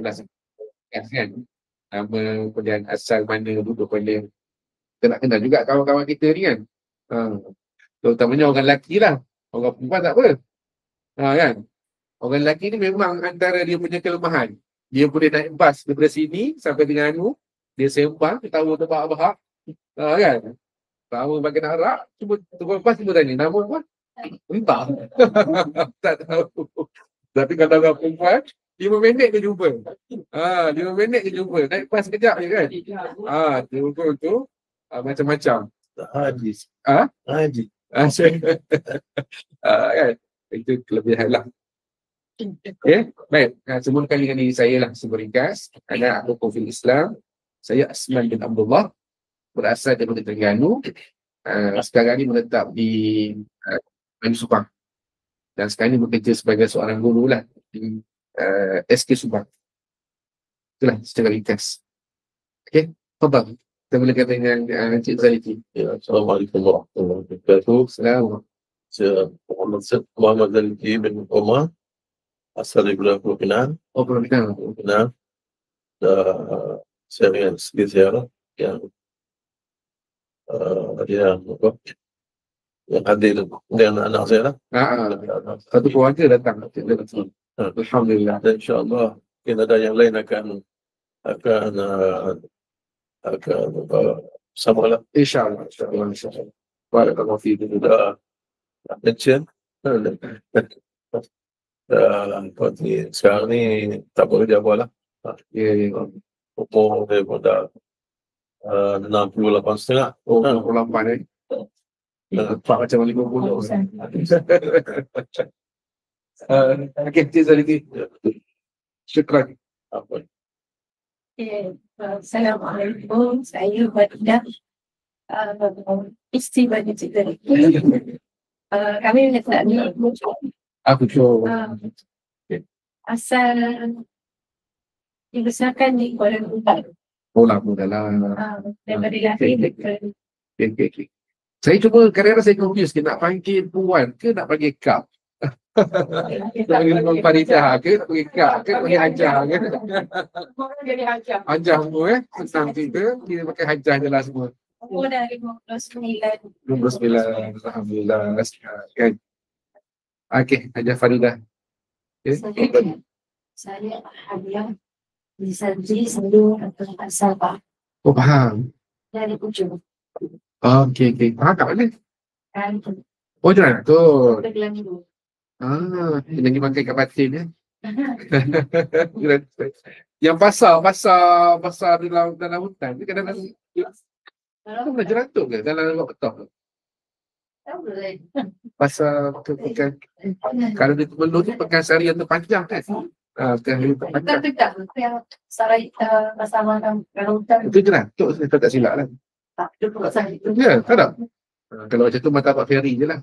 dah kan. Nama kemudian asal mana duduk pada. Kita nak kenal juga kawan-kawan kita ni kan. Terutamanya orang lelaki lah. Orang perempuan tak apa. Kan. Orang lelaki ni memang antara dia punya kelemahan. Dia boleh naik bas daripada sini sampai Terengganu. Dia sembang, ketawa terbahak-bahak. Kan. Tahu bagi nak arak, cuba turun bas, cuba tanya. Nama apa? Entah. Tak tahu. Tapi kalau orang perempuan, 5 minit dia jumpa. 5 minit dia jumpa. Naik bas sekejap je kan. Turun tu macam-macam. Haji. Haji. Kan? Itu kelebihan lah. Okay, baik. Semua kali ini saya lah seberingkas. Ada aku fil Islam. Saya Asman bin Abdullah. Berasal daripada Terengganu. Sekarang ni menetap di Melayu Subang. Dan sekarang ni bekerja sebagai seorang guru lah di SK Subang. Itulah secara ringkas. Okay, fadal. Kita boleh kata dengan Encik Zaliki. Assalamualaikum warahmatullahi wabarakatuh. Assalamualaikum. Saya Muhammad Zaliki bin Omar. Asal daripada Pulau Pinang. Pulau Pinang. Saya dengan segi ziarah yang hadir dengan anak saya lah. Satu keluarga datang. Alhamdulillah. Dan insyaAllah mungkin ada yang lain akan bersama lah. InsyaAllah. Barakallahu fiikum. Sudah mention. Sekarang ni tak boleh dia buat lah. Umur dia pun dah 68.5. 68 Pak macam 50. Okey, Cik Zaliki. Syukran. Assalamualaikum. Saya Fadidah. Isteri bagi Cik Zaliki. Kami letak ni Aku cuba. Asal dibesarkan di Kuala Lumpur. Lama dalam. Daripada lahir. Okay. Saya cuba kadang-kadang saya confuse sikit. Nak panggil puan ke nak panggil kap? Nak panggil Faridah ke nak panggil kap ke nak panggil Hajah ke? Hajah semua senang kita pakai Hajah je lah semua. Umur dah 59. 59. Alhamdulillah. Kan? Okey, Hajah Faridah. Saya Hadiah di Sarji Sendung atau Sabah. Oh, faham. Dari Pucung. Okey. Faham kat mana? Oh, Jalan tu. Dia lagi makan kat batin ya. Yang pasar dalam hutan ni kadang-kadang mana jeratuk ke dalam lewat petang tu? Pasal pekan kalau di Temelung tu pekan sehari yang terpanjang kan? Pekan hari terpanjang. Yang sarai pasar malam kalau hutan. Itu jeratuk saya tak silap lah. Tak, itu pasal itu. Ya, tak ada. Kalau macam tu martabak ferry je lah.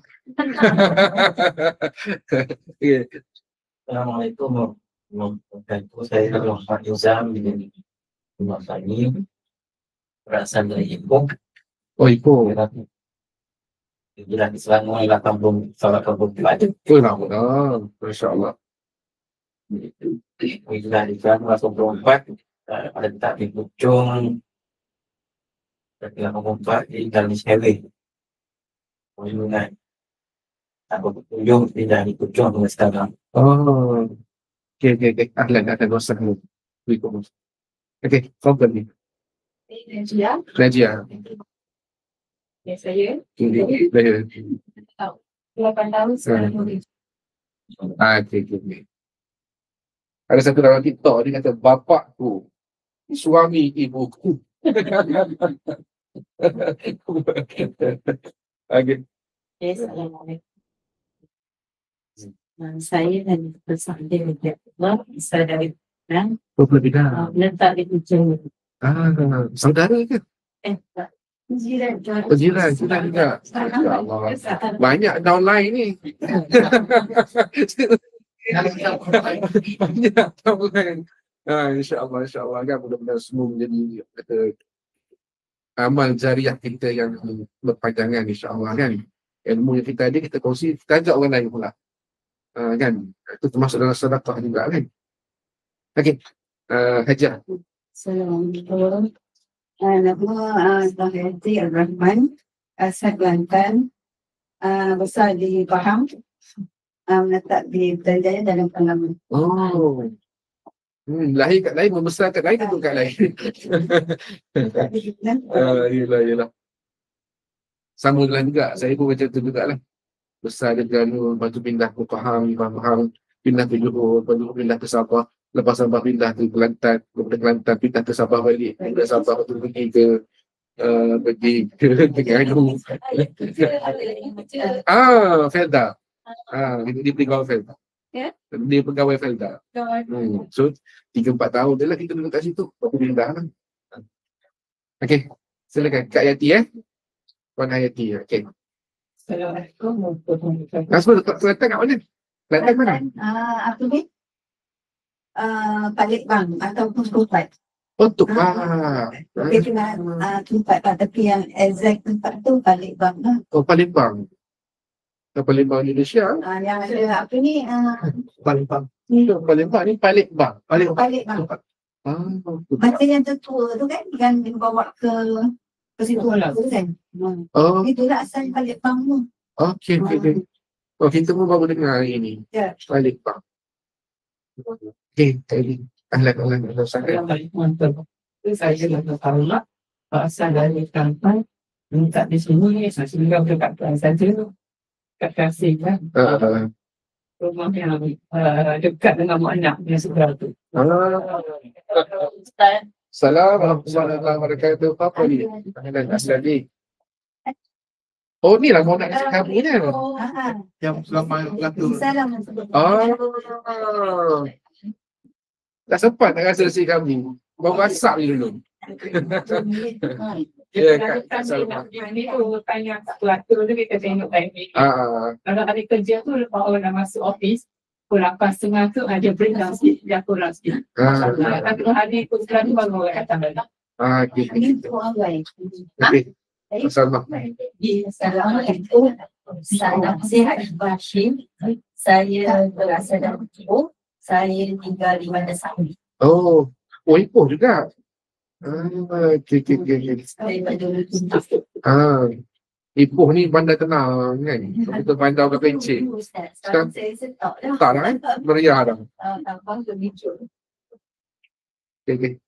Assalamualaikum warahmatullahi wabarakatuh. Saya Muhammad Izam bin Muhammad Fahmi. Berasal dari Ipoh. Oh, Ipoh. Bila di Selangor 84. Oh, lama dah. Masya Allah. Bila di Selangor 84. Ada tak di Pucung. Di 84 di dalam Sewe. Kunjungan. Aku berkunjung tidak di Pucung dengan sekarang. Oh. Okay. Ahlan. Wasah dulu. Okay, problem ni. Rajia. Ya, saya. 8 tahun sekarang. Okay. Ada satu dalam TikTok dia kata bapakku, suami ibuku. Okay. Assalamualaikum. Saya dan bersama dengan Allah, saya dari Penang. Letak di Pucung. Saudara ke? Jiran juga. Allah. Banyak downline ni. Banyak downline. InsyaAllah kan mudah-mudahan semua menjadi amal jariah kita yang berpanjangan insyaAllah kan. Ilmu yang kita ada kita kongsi, kita ajak orang lain pula. Kan? Itu termasuk dalam sedekah juga kan. Okey. Hajar. Assalamualaikum. Nama Zahidi Ar-Rahman, asal Kelantan, besar di Pahang, menetap di Putrajaya dalam pengalaman. Oh. Lahir kat lain, membesar kat lain, duduk kat lain. Yelah. Sama dengan juga, saya pun macam tu jugalah. Besar di Terengganu, lepas tu pindah ke Pahang, pindah ke Johor, lepas tu pindah ke Sabah. Lepas Sabah pindah ke Kelantan, daripada Kelantan pindah ke Sabah balik. Dari Sabah tu pergi ke Terengganu. Felda. Dia pegawai Felda. Dia pegawai Felda. So 3-4 tahun je lah kita duduk kat situ. Aku pindah lah. Okay, silakan Kak Yati Puan Hayati. Okay. Assalamualaikum warahmatullahi wabarakatuh. Asma Kelantan kat mana? Kelantan mana? Apa ni? Palembang ataupun Tupat. Oh, Tupak. Dia kena Tupat lah, tapi yang exact tempat tu Palembang lah. Oh, Palembang. Palembang Indonesia. Yang ada apa ni? Palembang ni Palembang. Palembang. Masa yang tertua tu kan, yang dibawa ke situ lah kan. Oh, Itulah asal Palembang tu. okey. Oh, kita pun baru dengar hari ni. Ya. Palembang. Okey, tadi. Ahlan. Assalamualaikum. Saya Dr. Farullah, asal dari Kelantan. Minta di sini, saya singgah dekat Kelantan saja. Kat Kasih kan. Rumah yang dekat dengan mak anak yang sebelah tu. Assalamualaikum warahmatullahi wabarakatuh. Apa ni? Ahlan Asladi. Oh, ni lah mau nak kasi kamu ni. Yang selama tu. Tak sempat nak rasa si kami. Baru asap je dulu. Ya, Kak Salma. Ini tu tanya pelaku tu kita tengok timing. Kalau hari kerja tu lepas orang masuk office, pukul 8.30 tu ada breakdown sikit, dia kurang sikit. Tapi hari tu sekarang tu baru orang datang balik. Okey. Salma. Assalamualaikum. Salam sihat Bashir. Saya berasal dari Ipoh. Saya tinggal di Bandar Seri. Oh, Ipoh juga. Okey. Ipoh ni bandar tenang kan? Kita bandar ke Pencik. Sekarang saya setak dah. Tak dah kan? Meriah dah. Tambah kebijuk. Okey.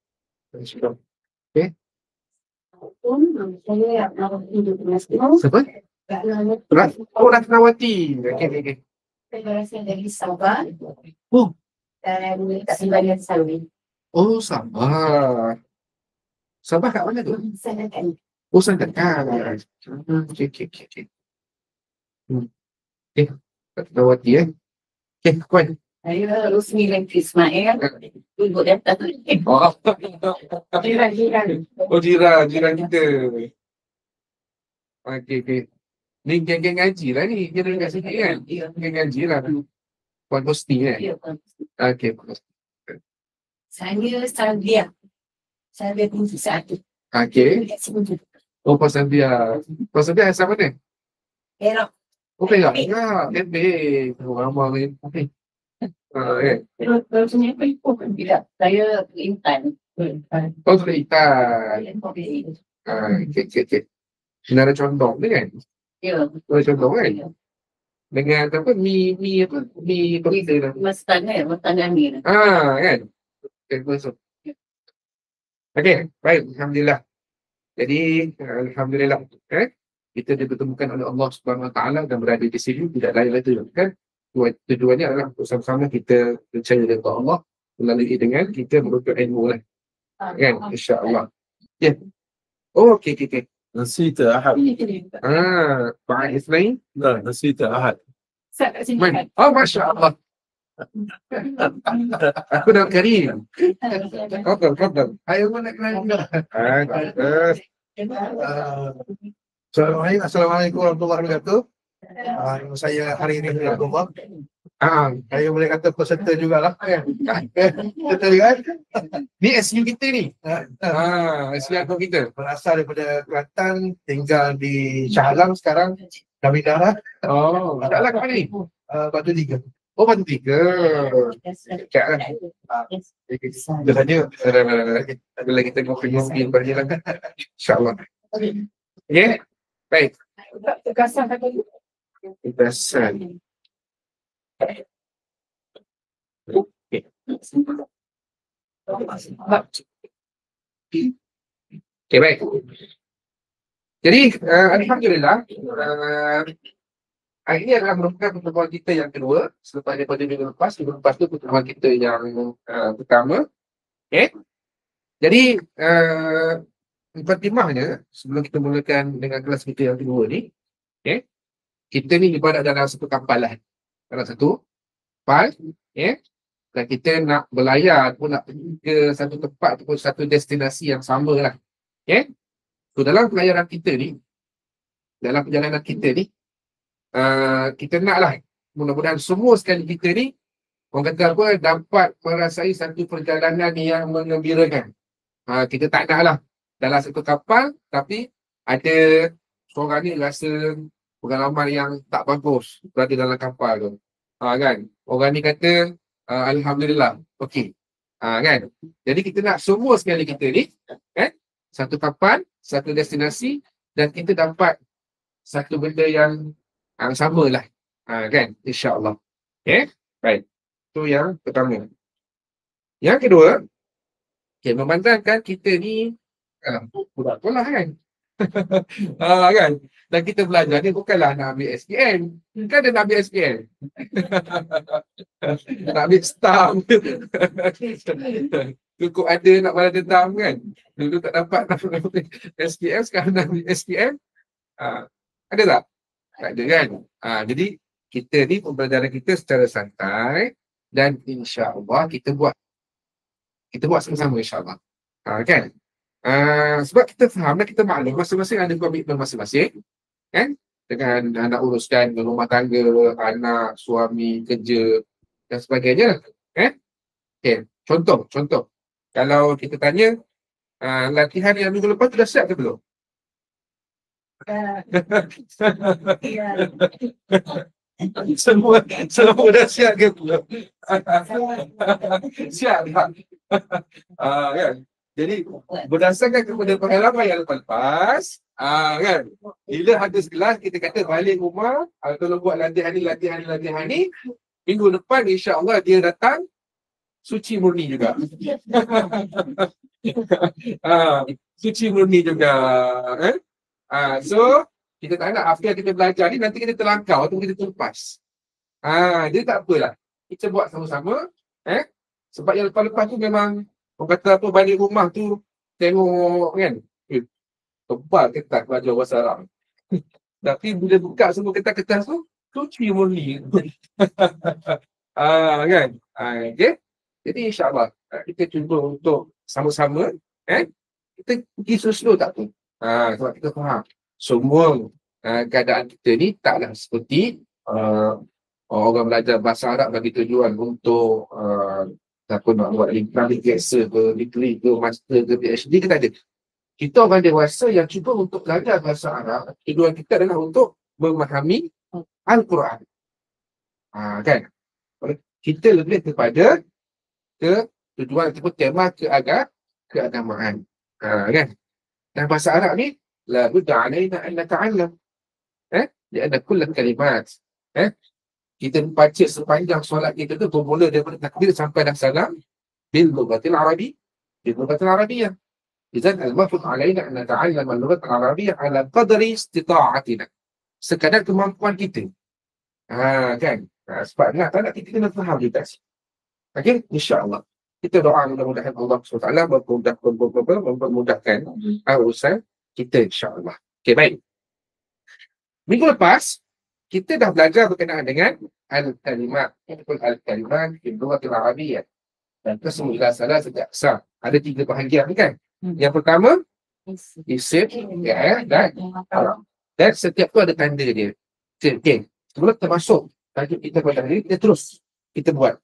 Saya nak hidup di Nasib. Siapa? Ratnawati. Okey. Saya berasal dari Sabah. Oh. Dan tak Sembahyang Sawi. Oh, Sabah. Sabah kat mana tu? Sandakan. Oh, Sandakan. Okey. Ratnawati Okey, Puan. Saya Rusmi Lengki Ismail. Duduk di atas tu. Jiran. Oh, jiran kita. Okey. Ni geng-geng ngaji lah ni. Kira dekat sini kan? Geng ngaji lah. Puan Husni kan? Ya. Okey. Saya Salvia. Salvia binti Sa'adu. Okey. Oh, Puan Sandia. Puan Sandia asal mana? Perak. Oh, Perak. Ya, Lembeh. Oh, ramah ni. Okey. Terus ni apa Ipoh kan? Tidak. Saya Intan. Oh, sudah Itan. Okey. Menara Condong ni kan? Ya. Menara Condong kan? Dengan apa? Mi berita dah. Mastana ni. Kan? Okay, masuk. Okey, baik. Alhamdulillah. Jadi, Alhamdulillah. Kita dipertemukan oleh Allah Subhanahu Wa Taala dan berada di sini tidak lain lagi kan? Tujuannya adalah untuk sama-sama kita percaya kepada Allah melalui dengan kita menuntut ilmu lah. Kan? InsyaAllah. Ya. Oh, okey. نسيت أحد. Ba'ad Ismail. لا نسيت أحد. Saya kat sini kan. Oh, Masya Allah. Aku dah Karim. Fadal. Ayo mana kenal juga. Assalamualaikum warahmatullahi wabarakatuh. Saya hari ini Abdullah. Saya boleh kata peserta jugalah. Betul kan? Ni SU kita ni. SU aku kita. Berasal daripada Kelantan, tinggal di Shah Alam sekarang. Kami darah Oh, tak lah kat mana ni? Batu Tiga. Oh, batu 3. Dekat lah. Dah saja. Ada lagi tengok-tengok lepas ni lah. InsyaAllah. Okay. Baik. Tegasan kata tu. Tegasan. Okay, baik. Jadi, Alhamdulillah, ini adalah merupakan pertemuan kita yang kedua selepas daripada minggu lepas. Minggu lepas tu pertemuan kita yang pertama. Okay. Jadi, mukadimahnya sebelum kita mulakan dengan kelas kita yang kedua ni, okay, kita ni ibarat dalam satu kapal lah. Dalam satu kapal, okay, dan kita nak berlayar ataupun nak pergi ke satu tempat ataupun satu destinasi yang sama lah. Okay. So, dalam perjalanan kita ni, kita naklah mudah-mudahan semua sekali kita ni, orang kata apa, dapat merasai satu perjalanan yang mengembirakan. Kita tak naklah dalam satu kapal tapi ada seorang ni rasa pengalaman yang tak bagus berada dalam kapal tu. Kan? Orang ni kata Alhamdulillah, okey. Kan? Jadi kita nak semua sekali kita ni, kan? Satu kapal, satu destinasi, dan kita dapat satu benda yang sama lah. Kan? InsyaAllah. Okay? Baik. Itu yang pertama. Yang kedua, okay, memandangkan kita ni budak sekolah kan? Kan? Dan kita belajar ni bukanlah nak ambil SPM. Kan dia nak ambil SPM. Nak ambil stam. Cukup ada nak balas dendam kan? Dulu tak dapat nak ambil SPM, sekarang nak ambil SPM. Ada tak? Tak ada kan? Jadi kita ni pembelajaran kita secara santai dan insya-Allah kita buat sama-sama insya-Allah. Kan? Sebab kita faham dan kita maklum masing-masing ada komitmen masing-masing, kan? Dengan anak uruskan rumah tangga, anak, suami, kerja dan sebagainya, kan? Okay. Contoh. Kalau kita tanya latihan yang minggu lepas tu dah siap ke belum? Semua dah siap ke belum? Siap tak? Kan? Jadi berdasarkan kepada pengalaman yang lepas, kan? Bila habis kelas kita kata balik rumah, kalau buat latihan ni, minggu depan insya-Allah dia datang suci murni juga. Suci murni juga, kan? So kita tak nak after kita belajar ni nanti kita terlangkau atau kita terlepas. Jadi tak apalah. Kita buat sama-sama, sebab yang lepas-lepas tu memang orang kata apa, balik rumah tu tengok kan, tebal ketat belajar bahasa Arab. Tapi bila buka semua kertas-kertas tu, suci murni. Kan? Okay? Jadi insya-Allah kita cuba untuk sama-sama, kita pergi slow tak apa. Sebab kita faham semua keadaan kita ni taklah seperti orang belajar bahasa Arab bagi tujuan untuk siapa nak buat lingkaran biasa ke, degree ke, master ke, PhD ke, tak ada. Kita orang dewasa yang cuba untuk belajar bahasa Arab, tujuan kita adalah untuk memahami Al-Quran. Kan? Kita lebih kepada tujuan ataupun tema keagamaan. Kan? Dan bahasa Arab ni la budda alaina an nata'allam. Lianna kull kalimat kita baca sepanjang solat kita tu bermula daripada takbir sampai dah salam bil lughatil arabiyyah. Idzan al-mafruḍ alaina an nata'allam al-lughatil arabiyyah ala qadri istita'atina. Sekadar kemampuan kita. Kan? Sebab tak nak kita kena faham juga. Okey, insya-Allah. Kita doa mudah-mudahan Allah SWT mempermudahkan urusan kita insya-Allah. Okey, baik. Minggu lepas kita dah belajar berkenaan dengan al-kalimat ataupun al-kalimat fil lughatil arabiyyah. Dan kesemula salah sejak asal. Ada 3 bahagian kan? Yang pertama isim, dan setiap tu ada tanda dia. Okey. Sebelum kita masuk tajuk kita pada hari kita terus kita buat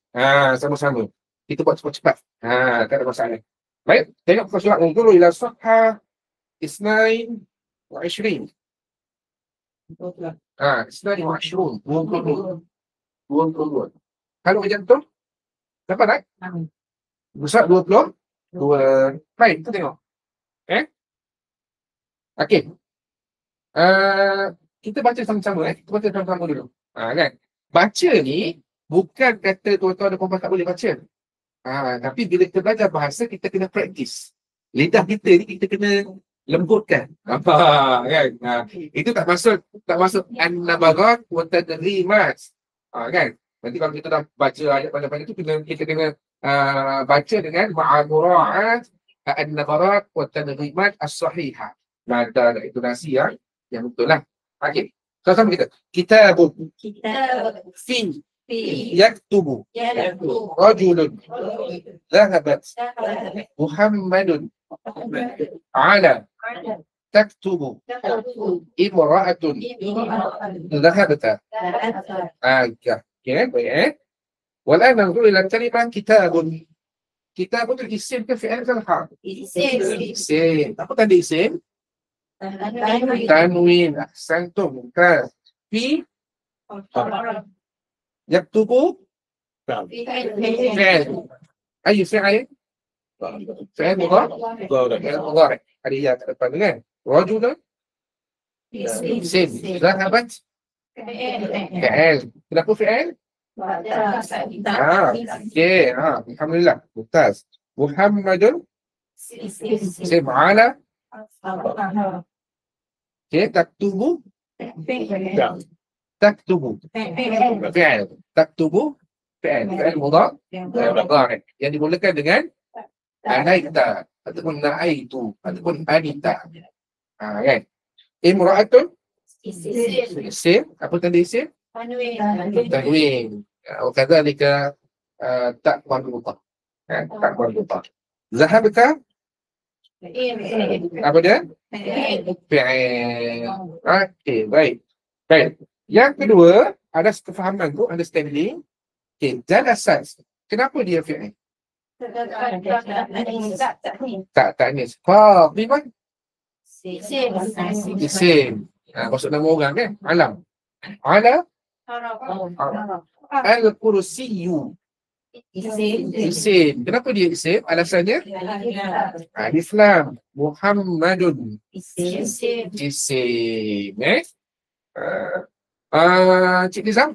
sama-sama. Kita buat cepat-cepat. Tak ada masalah. Baik, tengok surat dulu ila safha 22. 22. 22. Kalau macam tu, dapat tak? Besar 22. Baik, kita tengok. Okey. Kita baca sama-sama. Kita baca sama-sama dulu. Kan? Baca ni, bukan kata tuan-tuan dan puan-puan tak boleh baca. Tapi bila kita belajar bahasa, kita kena praktis. Lidah kita ni, kita kena lembutkan. Kan? Itu tak masuk an-nabagat wa tadrimat. Kan? Nanti kalau kita dah baca ayat panjang-panjang tu, kita kena baca dengan ma'amura'at an-nabarat wa tadrimat as-sahihah. Nada dan intonasi yang betul lah. Okey. Sama-sama kita. Kitabun. Fi. Yaktubu. Rajulun. Zahabat. Muhammadun. Ala. Taktubu. Imra'atun. Zahabata. Okay, baik. Wal'an nanzur ila kalimah kitabun. Kitabun tu isim ke fi'il ke hal? Isim. Apa tanda isim? Tanwin. Ahsantum. Mumtaz. Fi yaktubu fi'il. Ayu fi'il? Fi'il mudhari'. Fi'il mudhari'. Ada ya kat depan kan? Rajulun isim. Zahabat fi'il. Kenapa fi'il? Okey. Alhamdulillah. Mumtaz. Muhammadun isim ala. Okey, taktubu. Taktubu. Fi'il. Taktubu. Fi'il. Fi'il mudhari'. Yang dimulakan dengan anaita ataupun na'aitu ataupun anita. Kan? Imra'atun isim. Apa tanda isim? Tanwin. Wakadzalika tak marbuta. Tak marbuta. Zahabta apa dia? Fi'il. Okey, baik. Baik. Yang kedua, ada kefahaman tu, understanding. Okey, jalasat. Kenapa dia fi'il? Tak nis. Fadhimah. Isim. Maksud nama orang kan? Alam. Ala al-kursiyu. Isim. Kenapa dia isim? Alasannya? Alif lam. Muhammadun. Isim. Cik Nizam?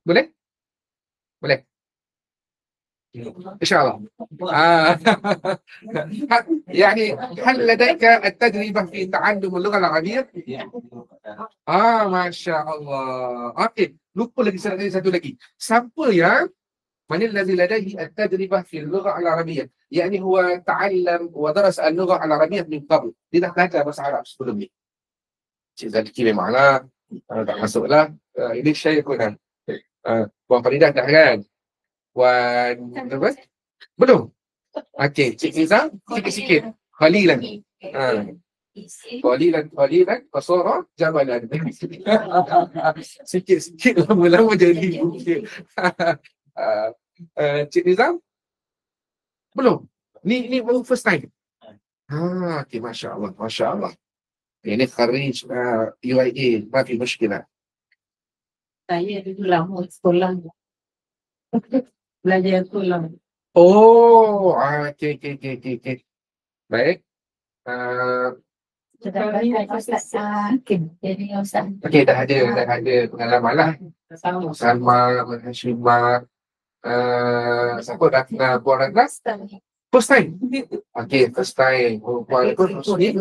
Boleh? Boleh? InsyaAllah. يعني هل لديك التجربة في تعلم اللغة العربية؟ ما شاء الله. Okey, lupa lagi satu lagi. Siapa yang من الذي لديه التجربة في اللغة العربية؟ يعني هو تعلم ودرس اللغة العربية من قبل. Dia dah belajar bahasa Arab sebelum ni. Cik Zaki memanglah tak masuklah. Ini saya pun Puan Faridah dah kan? Puan apa? Belum? Okey, Cik Nizam sikit-sikit. Khalilan. Khalilan qasara jabalan. Sikit-sikit lama-lama jadi bukit. Cik Nizam? Belum? Ni baru first time. Okey, masya-Allah, masya-Allah. Ini kharij UIA, ma fi mushkilah. Saya dulu lama sekolah. Belajar sekolah. Oh, okey. Baik. Okey, dah ada pengalaman lah. Salma, Hashimah, siapa dah kenal Puan Ratnas? First time? Okey, first time. Puan Ratnas ni?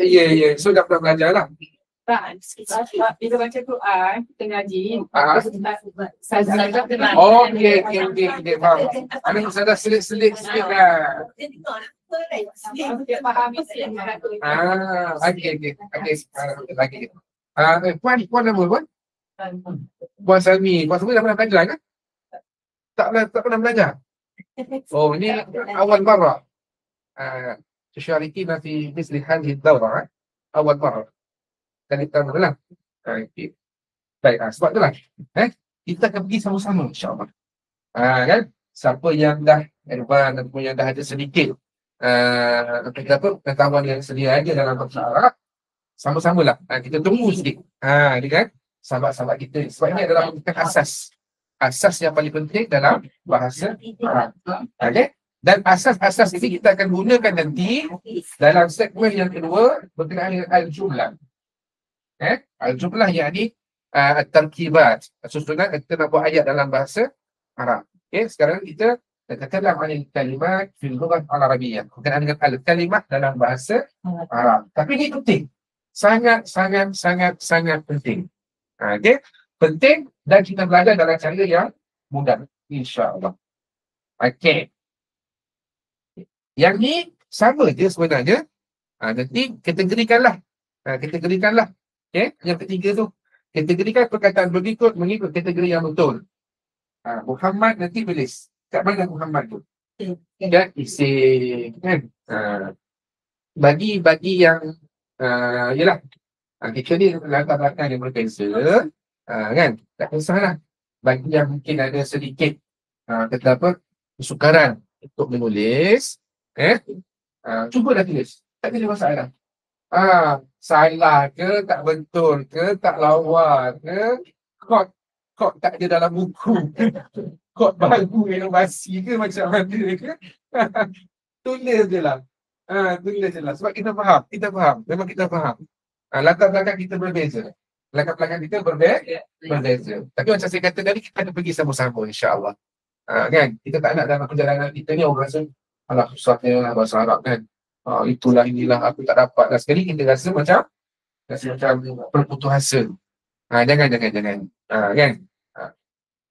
Ya, so dah pernah belajar lah. Bila baca Quran, kita ngaji. Okey, faham. Ada sahaja selit-selit sikit lah. Okey. Puan nama Puan? Puan Salmi. Puan Salmi dah pernah belajar kan? Tak pernah belajar? Oh, ini awal marah. Tsyarikina fi misli hadhihi ad-dawra. awal marah. Kali pertama lah. Okay. Baik, sebab itulah. Kita akan pergi sama-sama, insyaAllah. Kan? Siapa yang dah advance ataupun yang dah ada sedikit pengetahuan yang sedia ada dalam bahasa Arab, sama-samalah. Kita tunggu sikit. Ini kan? Sahabat-sahabat kita. Sebab ini adalah merupakan asas. Asas yang paling penting dalam bahasa Arab. Okay? Dan asas-asas ini kita akan gunakan nanti dalam segmen yang kedua berkenaan dengan al-jumlah. Al-jumlah yakni at-tarkibat. Susunan kita nak buat ayat dalam bahasa Arab. Okay, sekarang kita katakanlah anil kalimat fil lughah al-arabiyyah. Berkenaan dengan al-kalimat dalam bahasa Arab. Tapi ini penting. Sangat penting. Okay? Penting dan kita belajar dalam cara yang mudah. InsyaAllah. Okay. Yang ni sama je sebenarnya. Nanti kategorikanlah. Okay? Yang ketiga tu. Kategorikan perkataan berikut mengikut kategori yang betul. Muhammad nanti tulis. Kat mana Muhammad tu? Dan isim. Kan? Bagi yang yelah. Kita ni latar belakang yang berbeza. Kan? Tak kisahlah. Bagi yang mungkin ada sedikit kata apa? Kesukaran untuk menulis. Cubalah tulis. Tak ada masalah. Salah ke, tak betul ke, tak lawa ke, kod tak ada dalam buku ke, kod baru inovasi ke, macam mana ke. Tulis je lah. Sebab kita faham. Memang kita faham. Latar belakang kita berbeza. Latar belakang kita berbeza. Tapi macam saya kata tadi, kita ada pergi sama-sama, insyaAllah. Kan? Kita tak nak dalam perjalanan kita ni orang rasa, alah susahnya bahasa Arab kan. Itulah inilah aku tak dapat lah. Sekali kita rasa macam berputus asa. Jangan. Kan?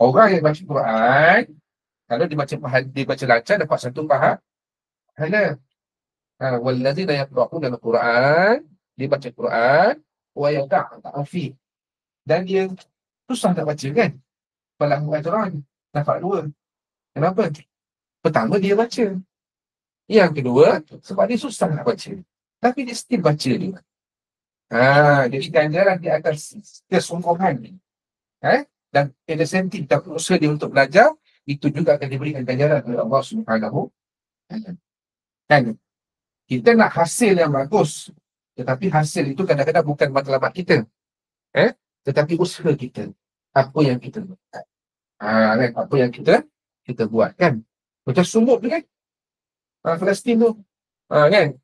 Orang yang baca Quran, kalau dia baca lancar, dapat satu pahala. Wallazina yaqra'una al-Quran, dia baca Quran, wa yaqra'u. Dan dia susah tak baca kan? Falahu ajran, dapat 2. Kenapa? Pertama dia baca. Yang kedua, sebab dia susah nak baca. Tapi dia still baca dia. Jadi ganjaran di atas kesungguhan. Dan insentif dan usaha dia untuk belajar, itu juga akan diberikan ganjaran oleh Allah Subhanahu. Kan? Kita nak hasil yang bagus. Tetapi hasil itu kadang-kadang bukan matlamat kita. Tetapi usaha kita. Apa yang kita buat. Apa yang kita buat kan. Macam sumut tu kan. Palestin tu. Kan.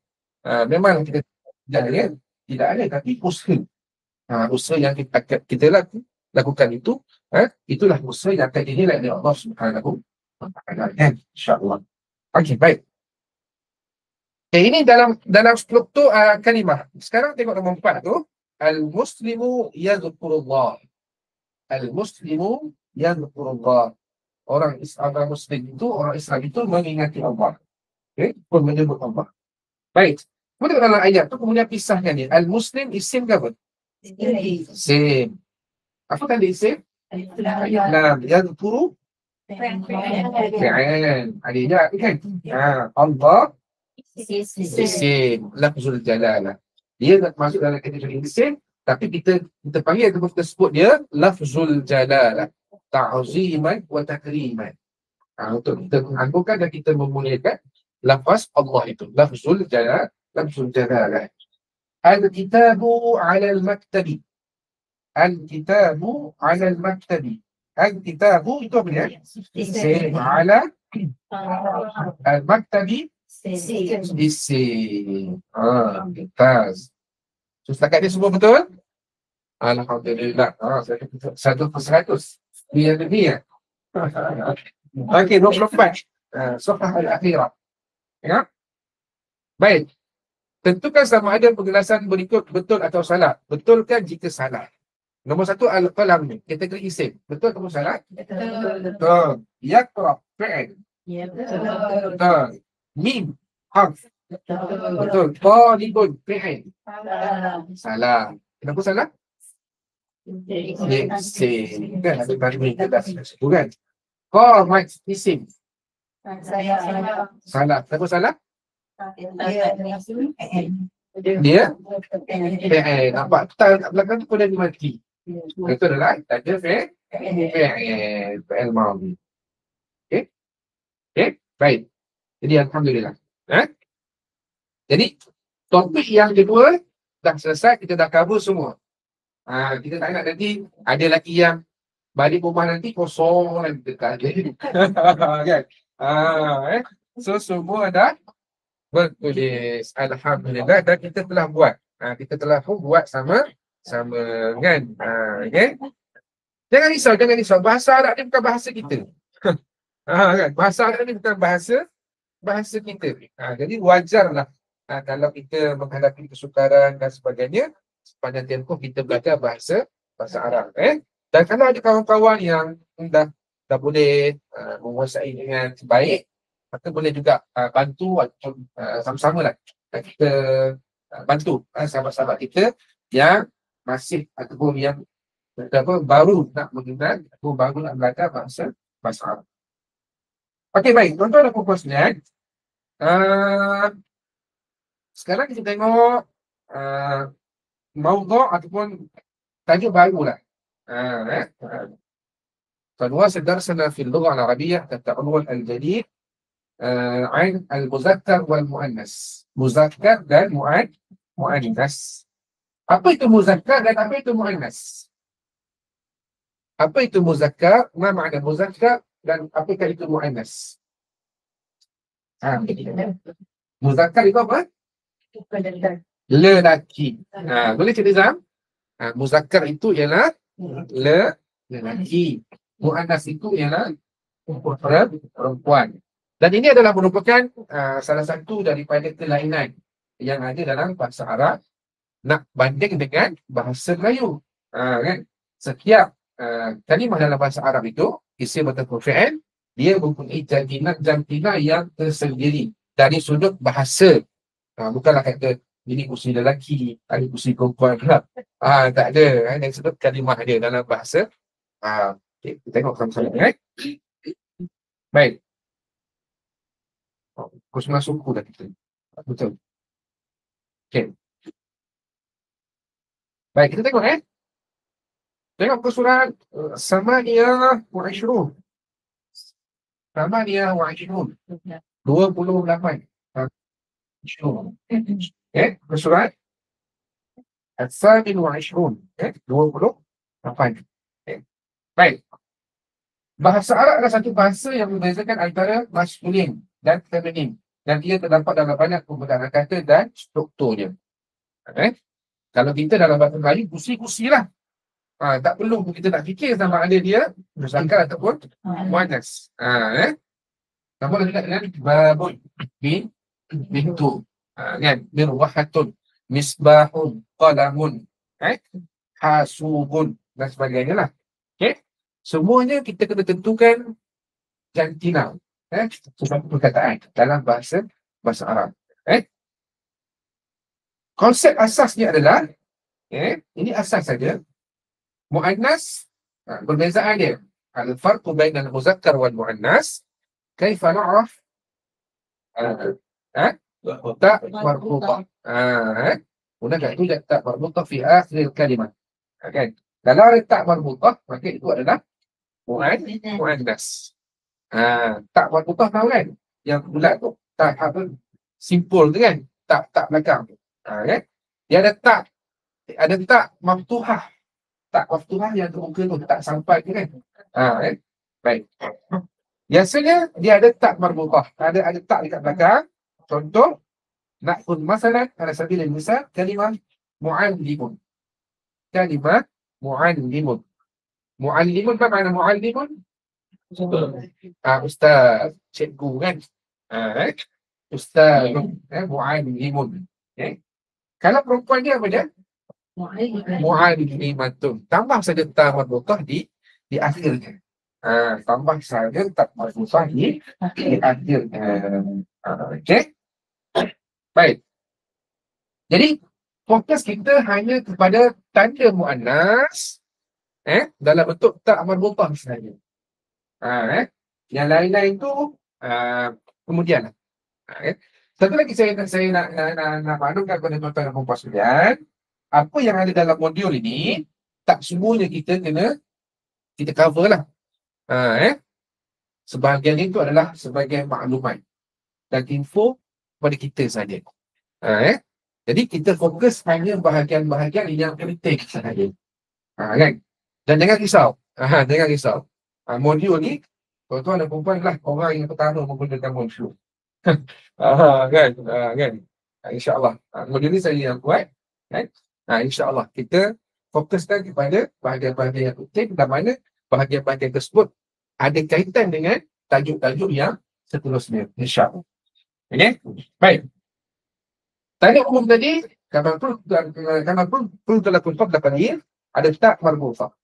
Memang kita tidak ada. Tapi usaha. Usaha yang kita lakukan itu. Itulah usaha yang akan dinilai oleh Allah Subhanahu wa ta'ala. InsyaAllah. Okey, baik. Ini dalam struktur kalimah. Sekarang tengok nombor 4 tu. Al-Muslimu yadhkurullah. Al-Muslimu yadhkurullah. Orang Muslim itu, orang Islam itu mengingati Allah. Pun menyebut Allah. Baik. Kemudian dalam ayat tu kemudian pisahkan dia. Al-Muslim isim ke apa? Isim. Apa tadi isim? Yadhkuru fi'al. Adanya kan? Allah isim, lafzul jalalah. Dia nak masuk dalam kategori isim, tapi kita panggil ataupun kita sebut dia lafzul jalalah, ta'ziman wa takriman. Untuk kita mengagungkan dan kita memuliakan lafaz Allah itu, lafzul jalalah, lafzul jalalah. Al-kitabu 'ala al-maktabi. Al-kitabu 'ala al-maktabi. Al-kitabu itu apa dia? Isim 'ala al-maktabi. Isim. Mumtaz. So setakat ni semua betul? Alhamdulillah. 100%. Biar lebih ya. Okey, 24. Surah Al-Akhirah. Ya. Baik. Tentukan sama ada penjelasan berikut betul atau salah. Betulkan jika salah. Nombor 1 al-qalam ni, kategori isim. Betul atau salah? Betul. Yaqra fi'il. Betul. Mim, harf. Betul. Talibun, fi'il. Salah. Kenapa salah? Isim. Kan ada tanwin ke dah. Bukan. Qamat, isim. Salah. Kenapa salah? Dia fi'il. Nampak tak kat belakang tu pun dah mati. Itu adalah tanda fi'il. Fi'il madhi. Okey. Okey, baik. Jadi alhamdulillah. Jadi topik yang kedua dah selesai, kita dah cover semua. Kita tak nak nanti ada lagi yang balik rumah nanti kosong kan, kita tak ada. Kan? So semua dah bertulis. Alhamdulillah, dan kita telah buat. Kita telah pun buat sama kan. Okay? Jangan risau. Bahasa Arab ni bukan bahasa kita. Kan? Bahasa Arab ni bukan bahasa kita. Jadi wajarlah kalau kita menghadapi kesukaran dan sebagainya, sepanjang tempoh kita belajar bahasa Arab. Dan kalau ada kawan-kawan yang dah boleh menguasai dengan baik, maka boleh juga bantu sama-sama lah kita bantu sahabat-sahabat kita yang masih ataupun yang baru nak mengenal ataupun baru nak belajar bahasa Arab. Okey, baik. Tuan-tuan dan puan-puan sekalian, sekarang kita tengok maudhu' ataupun tajuk baru lah. فنواصل درسنا في اللغة العربية التأول الجديد عن المذكر والمؤنث. Muzakkar dan muannas. Apa itu muzakkar dan apa itu muannas? Apa itu muzakkar? Ma makna muzakkar dan apakah itu muannas? Muzakkar itu apa? Lelaki. Boleh cerita Zam? Muzakkar itu ialah lelaki. Muannas itu ialah perempuan. Dan ini adalah merupakan salah satu daripada kelainan yang ada dalam bahasa Arab nak banding dengan bahasa Melayu. Kan? Setiap kalimah dalam bahasa Arab itu, isim ataupun fi'il, dia mempunyai jantina yang tersendiri dari sudut bahasa. Bukanlah kata ini kursi lelaki, ada kursi perempuan pula. Tak ada. Dari sudut kalimah dia dalam bahasa. Okay, kita tengok sama-sama. Baik. Kursus suku dah kita. Betul. Okay. Baik, kita tengok Tengok ke surat Samaniyah wa Ishrun. Samaniyah wa Ishrun. 28. Ishrun. Okay, ke surat As-Samin wa Ishrun. 28. Okay. Baik. Bahasa Arab adalah satu bahasa yang membezakan antara maskulin dan feminin. Dan dia terdapat dalam banyak penggunaan kata dan strukturnya. Kalau kita dalam bahasa Melayu, kursi-kursi lah. Tak perlu kita nak fikir sama ada dia muzakkar ataupun muannas. Sama juga dengan babun, bintu, kan? Mirwahatun, misbahun, qalamun, hasubun dan sebagainya lah. Okay? Semuanya kita kena tentukan jantina, sesuatu perkataan dalam bahasa Arab. Konsep asasnya adalah, ini asas saja. Muannas, perbezaan dia. Al-farqu bainal muzakkar wal muannas, kaifa na'raf tak marbutah. Gunakan tu tak marbutah fi akhir kalimah. Kan? Kalau ada tak marbutah, maka itu adalah muannas. Tak marbutah tahu kan? Yang bulat tu, tak apa, simpul tu kan? Tak belakang. Kan? Dia ada tak maftuhah. Tak maftuhah yang tu muka tu tak sampai tu kan? Kan? Baik. Biasanya dia ada tak marbutah. Ada tak dekat belakang. Contoh, na'khudh masalan ala sabilil misal kalimah mu'allimun. Kalimah mu'allimun. Mu'allimun apa makna mu'allimun? Ustaz, cikgu kan? Ustaz, mu'allimun. Kalau perempuan dia apa dia? Mu'allimatun. Tambah saja ta marbutah di akhirnya. Tambah saja tak marbutah di akhirnya. Okey. Baik. Jadi fokus kita hanya kepada tanda muannas dalam bentuk tak marbutah saja. Yang lain-lain tu kemudian. Satu lagi saya nak maklumkan kepada tuan-tuan dan puan-puan sekalian, apa yang ada dalam modul ini tak semuanya kita cover lah. Sebahagian itu adalah sebagai maklumat dan info kepada kita saja. Jadi kita fokus hanya bahagian-bahagian yang penting sahaja. Kan? Dan jangan risau. Jangan risau. Modul ni, tuan-tuan dan perempuan lah orang yang pertama menggunakan modul. Kan? InsyaAllah. Modul ni saya yang buat. Kan? InsyaAllah kita fokuskan kepada bahagian-bahagian yang penting dan mana bahagian-bahagian tersebut ada kaitan dengan tajuk-tajuk yang seterusnya. InsyaAllah. Okay? Baik. Tanya umum tadi, kanan perlu terlakukan dapat ada tak marbufah.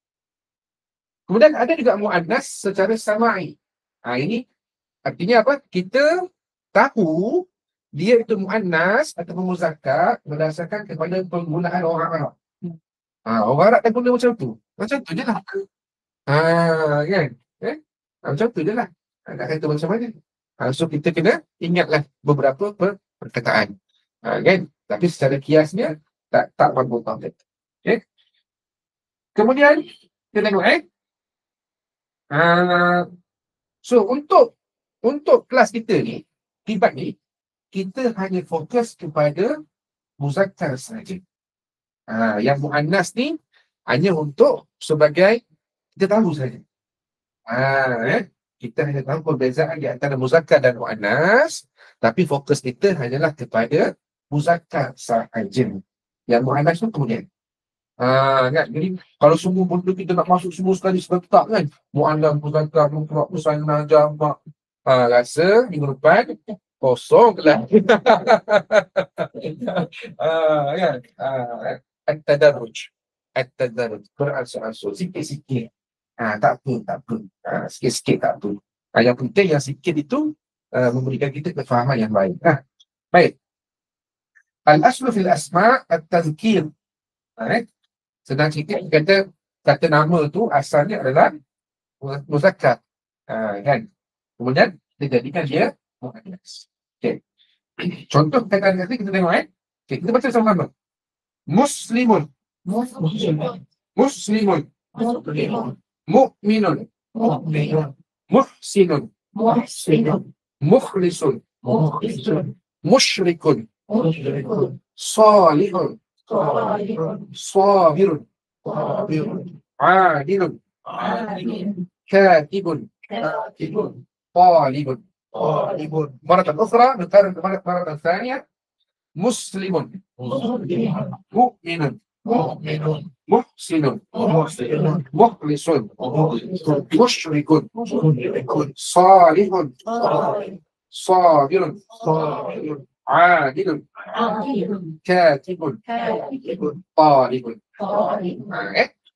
Kemudian ada juga mu'annas secara sama'i. Ini artinya apa? Kita tahu dia itu mu'annas atau muzakkar berdasarkan kepada penggunaan orang Arab. Orang Arab tak guna macam tu. Macam tu je lah. Kan? Macam tu je lah. Tak kata macam mana. So kita kena ingatlah beberapa perkataan. Kan? Tapi secara kiasnya tak marbufah. Okay? Kemudian kita tengok so untuk kelas kita ni, tibat ni, kita hanya fokus kepada muzakkar saja. Yang muannas ni hanya untuk sebagai kita tahu saja. Kita hanya tahu perbezaan di antara muzakkar dan muannas, tapi fokus kita hanyalah kepada muzakkar sahaja. Yang muannas tu kemudian. Kan? Jadi kalau semua benda kita nak masuk semua sekali serentak kan, mu'allam, muzakkar, mufrad, musanna, jamak, rasa minggu depan kosong lah. Kan? At-tadarruj, beransur-ansur, sikit-sikit. Tak apa. Sikit-sikit tak apa. Yang penting yang sikit itu memberikan kita kefahaman yang baik. Baik. Al-aslu fil asma' at-tazkir. Sedang sikit kata nama tu asalnya adalah muzakkar. Kan? Kemudian kita jadikan dia muannas. Okay. Contoh kata kita tengok okay, kita baca sama-sama. Muslimun. Muslimun. Mu'minun. Muhsinun. Mukhlisun. Musyrikun. Salihun. Sabirun. Adilun. Katibun. Talibun. مرة أخرى نكرر مرة ثانية. مسلم. مؤمن. محسن. مخلص. مشرك. صالح. صابر. عادل. كاتب. طالب.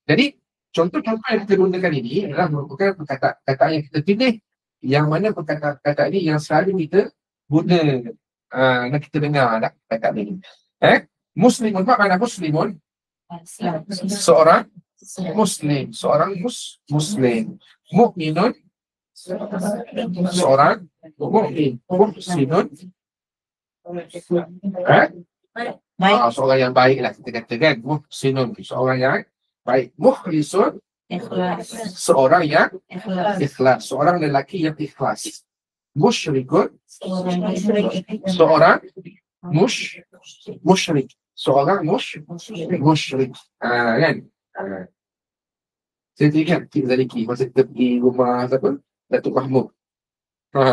Jadi contoh-contoh yang kita gunakan ini adalah merupakan perkataan yang kita pilih, yang mana perkataan ini yang selalu kita guna dan kita dengar perkataan ini. Muslimun, apa makna muslimun? Seorang muslim, seorang muslim. Mu'minun, seorang mu'min. Muhsinun, seorang yang baik lah kita katakan. Muhsinun, seorang yang baik. Mukhlisun, seorang yang ikhlas, seorang lelaki yang ikhlas. Musyrikun, seorang musyrik, seorang musyrik. Kan? Saya ingat kita tadi masa kita pergi rumah siapa? Datuk Mahmud.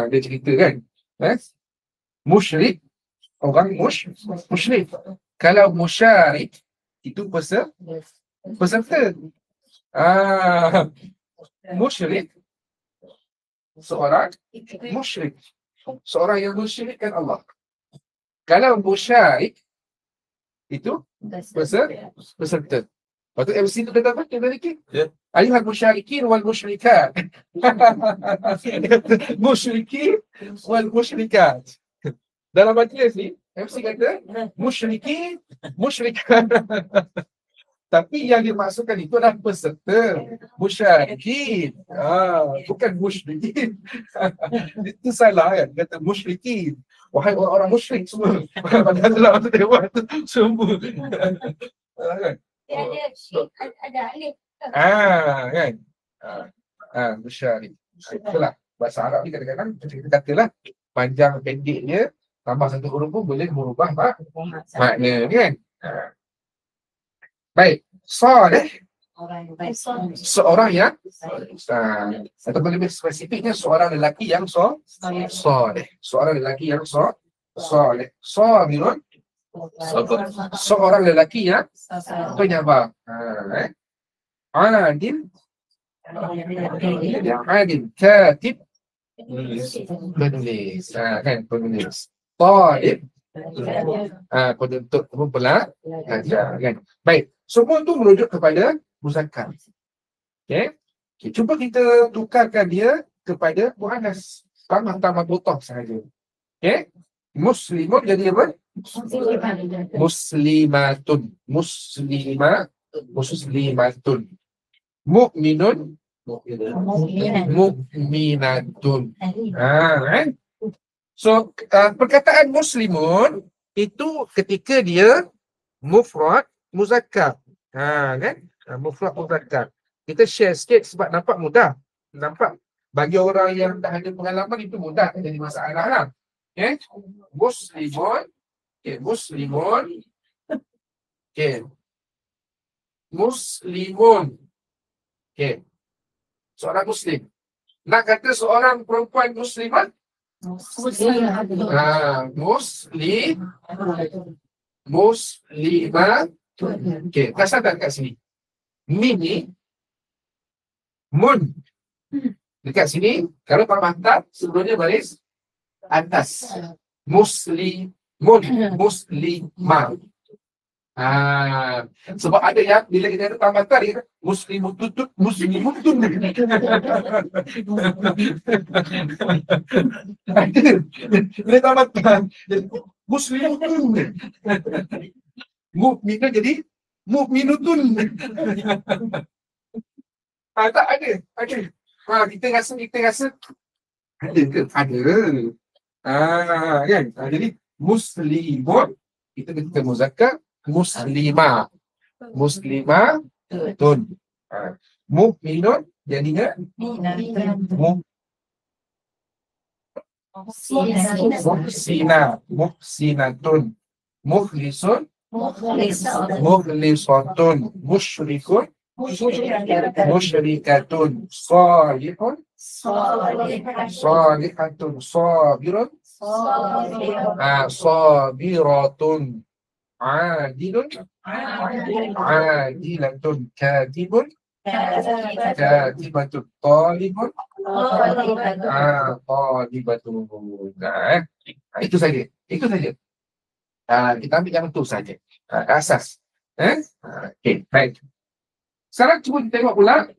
Dia cerita kan? Musyrik, orang musyrik. Kalau musyarik itu peserta. Musyrik, seorang musyrik, seorang yang mensyirikkan Allah. Kalau musyarik itu peserta. Lepas tu MC tu kata apa? Ayuhal musyarikin wal musyrikat. Musyrikin wal musyrikat. Dalam majlis ni MC kata musyrikin, musyrikat. Tapi yang dimaksudkan itu adalah peserta. Musyrikin. Bukan musyrikin. Itu salah kan? Kata musyrikin. wahai orang-orang musyrik semua. Padahal dalam masa dewan tu semua. Kan? Dia ada syik, ada alif. Kan? Musyrik. Itulah. Bahasa Arab ni kadang-kadang kita katalah panjang pendeknya tambah satu huruf pun boleh merubah makna ni kan. Baik. Saleh, Orang yang baik. seorang yang ataupun lebih spesifiknya seorang lelaki yang saleh. Seorang lelaki yang saleh. Sabirun, seorang lelaki yang penyabar. Adil, adil, katib, penulis. Kan, penulis. Talib, penuntut pelajar. Kan. Baik, semua tu merujuk kepada muzakkar. Okay. Cuba kita tukarkan dia kepada muannas. Tambah botol sahaja. Okay. Muslimun jadi apa? Muslimatun. Muslimatun. Mu'minun. Mu'minatun. Kan? So, perkataan muslimun itu ketika dia mufrad muzakkar. Kan? Mufrad muzakkar. Kita share sikit sebab nampak mudah. Nampak bagi orang yang dah ada pengalaman itu mudah, tak jadi masalah lah. Okay? Muslimun. Okay. Muslimun. Okay. Muslimun. Okay. Seorang muslim. Nak kata seorang perempuan muslimat? Muslimat. Okay. Kasar tak kat sini? Min ni. Mun. Dekat sini, kalau Pak Mahtab, sebelumnya baris atas. Muslimun. Muslimah. Sebab ada yang bila kita ada tambatan dia muslimutun. Bila tambatan muslimutun. Mukminun jadi mukminutun. Tak ada. Kita rasa ada ke? Ada. Kan? Jadi muslimun kita ketika muzakkar muslimah. Muslimatun. Mukminun jadinya muhsinatun. Mukhlisun mukhlisatun. Musyrikun musyrikatun. Salihun salihatun. Sabirun sabiratun. Adilun adilatun. Katibun katibatun. Talibun talibatun. Itu saja. Kita ambil yang itu saja. Asas. Okay, baik. Sekarang cuba kita tengok pula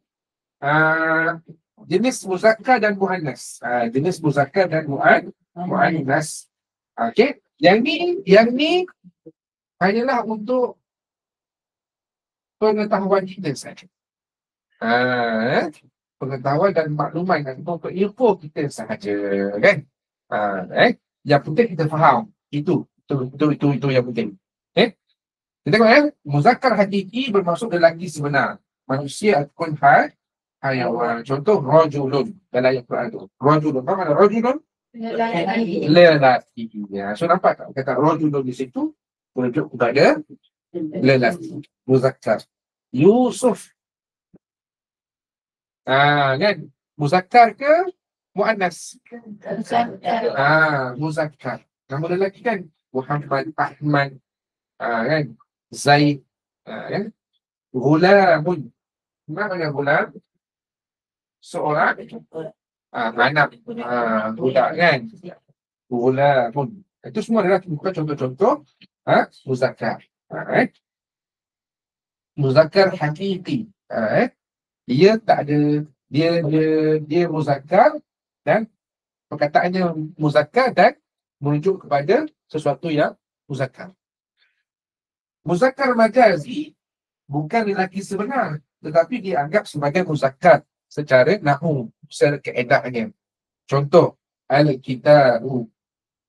jenis muzakkar dan muannas. Jenis muzakkar dan muannas. Okey, yang ni hanyalah untuk pengetahuan kita saja. Pengetahuan dan makluman dan untuk info kita sahaja, kan? Yang penting kita faham. Itu yang penting. Kita tengok muzakkar hakiki bermaksud lelaki sebenar. Manusia ataupun hayawan. Contoh rajulun dalam ayat Quran tu. Rajulun. Apa makna rajulun? Lelaki. So nampak tak kata rajulun di situ merujuk kepada lelaki. Muzakkar. Yusuf. Kan? Muzakkar ke muannas? Muzakkar. Nama lelaki kan? Muhammad, Ahmad, kan? Zaid, kan? Gulamun. Mana gulam? Seorang anak budak, kan? Gulamun. Itu semua adalah bukan contoh-contoh muzakkar. Muzakkar hakiki. Dia tak ada, dia muzakkar dan perkataannya muzakkar dan merujuk kepada sesuatu yang muzakkar. Muzakkar majazi bukan lelaki sebenar, tetapi dianggap sebagai muzakkar secara nahwu, secara keedahannya. Contoh, al-kitabu.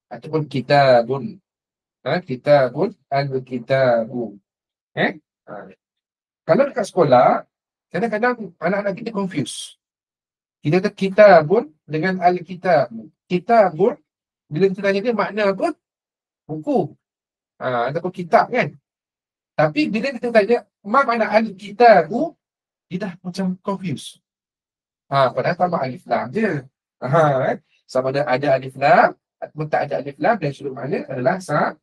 ataupun kitabun. Kitabun, al-kitabu. Kalau dekat sekolah, kadang-kadang anak-anak kita confuse. Kita kata kitabun dengan al-kitab. Kitabun, bila kita tanya dia makna apa? Buku. Ataupun kitab kan. Tapi bila kita tanya makna al-kitabu, dia dah macam confuse. Padahal sama alif lam je. Sama ada alif lam ataupun tak ada alif lam dan seluruh makna adalah sama.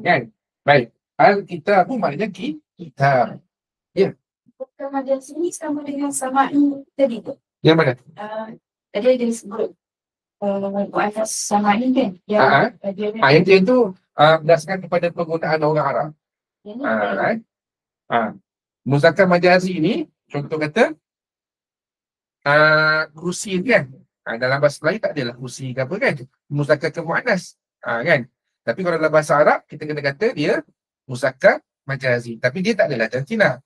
Kan? Baik. Al-kitabu maknanya kitab. Bukan ada sini sama dengan sama ini tadi tu. Yang mana? Tadi ada sebut mu'annas sama ini kan. Yang tu berdasarkan kepada penggunaan orang Arab. Yang ni Muzakkar majazi ni, contoh kata kursi kan. Dalam bahasa Melayu tak adalah kursi ke apa kan. Muzakkar ke mu'annas. Kan? Tapi kalau dalam bahasa Arab, kita kena kata dia muzakkar majazi. Tapi dia tak adalah jantina.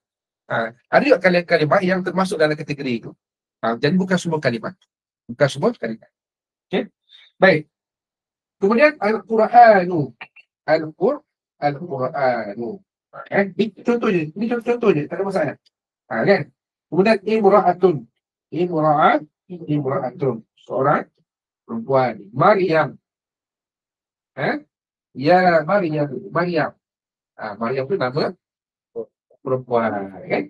Ada juga kalimat yang termasuk dalam kategori itu. Jadi bukan semua kalimat. Bukan semua kalimat. Okay? Baik. Kemudian Al-Qur'anu. Al-Qur'anu. Ini contohnya. Ini contohnya. Tak ada masalah. Kan? Kemudian Imra'atun. Imra'atun. Seorang perempuan. Maryam. Ya Maryam. Maryam itu nama perempuan. Kan?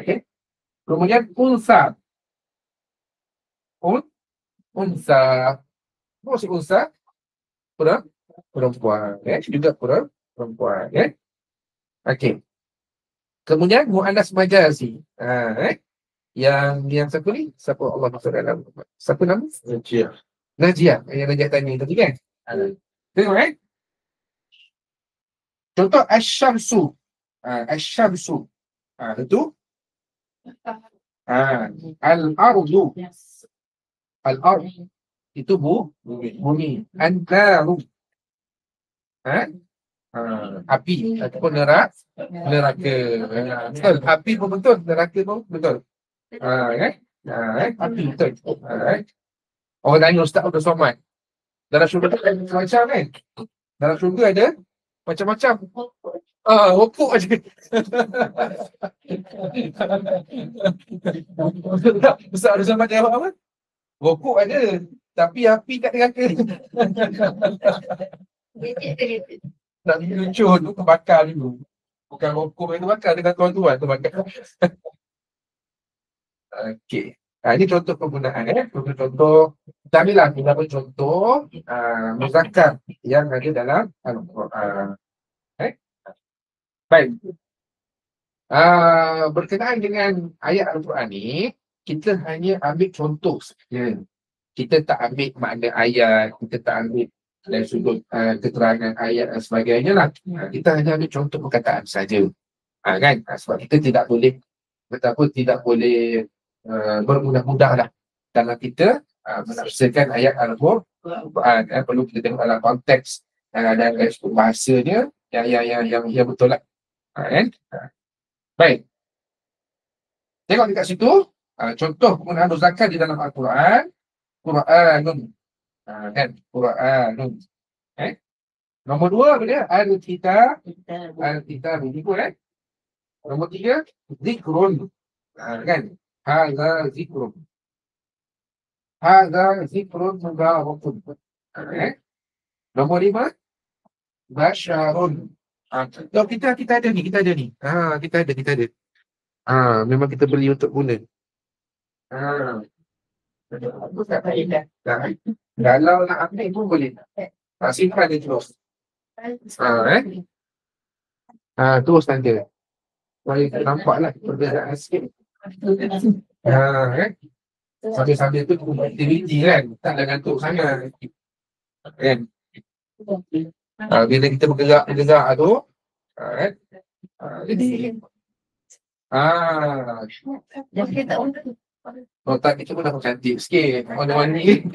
Okay? Kemudian unsa. Unsa. Apa maksud unsa? Perempuan. Juga perempuan. Okey. Kemudian mu'annas majazi. Yang siapa ni? Siapa Allah maksud dalam? Siapa nama? Najiyah. Yang Najiyah tanya tadi kan? Tengok contoh asy-syamsu. Asy-syamsu. Itu al-ardu. Al-ard itu bumi. An-naru. Api ataupun neraka. Betul. Api pun betul, neraka pun betul. Api betul. Orang tanya Ustaz Abdul Somad. Dalam syurga ada macam-macam kan? Dalam syurga ada macam-macam. Rokok aja. Ustaz Abdul Somad jawab apa? Rokok ada, tapi api kat neraka. Nak luncur tu terbakar dulu. Bukan rokok yang terbakar, dengan tuan-tuan terbakar. Okey. Ini contoh penggunaan. Contoh. Kita ambillah beberapa contoh muzakkar yang ada dalam Al-Quran. Baik. Berkenaan dengan ayat Al-Quran ni, kita hanya ambil contoh saja. Kita tak ambil makna ayat, kita tak ambil dari sudut keterangan ayat dan sebagainya lah. Kita hanya ambil contoh perkataan saja. Kan? Sebab kita tidak boleh, betapa tidak boleh bermudah-mudah lah dalam kita menafsirkan ayat Al-Quran. Perlu kita tengok dalam konteks dan bahasanya yang betul lah. Kan? Baik. Tengok dekat situ. Contoh penggunaan muzakkar di dalam Al-Quran. Quranun. Kan? Quranun. Nombor 2 apa dia? Al-Kitab. Al-Kitab ini pun Nombor 3 zikrun. Kan? Hadza zikrun. Hadza zikrun mubarakun. Nombor 5 basyarun. Kita ada ni. Kita ada. Memang kita beli untuk guna. Kalau nak ambil pun boleh. Simpan dia terus. Terus saja. Supaya nampaklah perbezaan sikit. Sambil-sambil tu aktiviti kan. Taklah ngantuk sangat. Kan? Bila kita bergerak tu. Jadi otak kita pun dah cantik sikit. Warna-warni.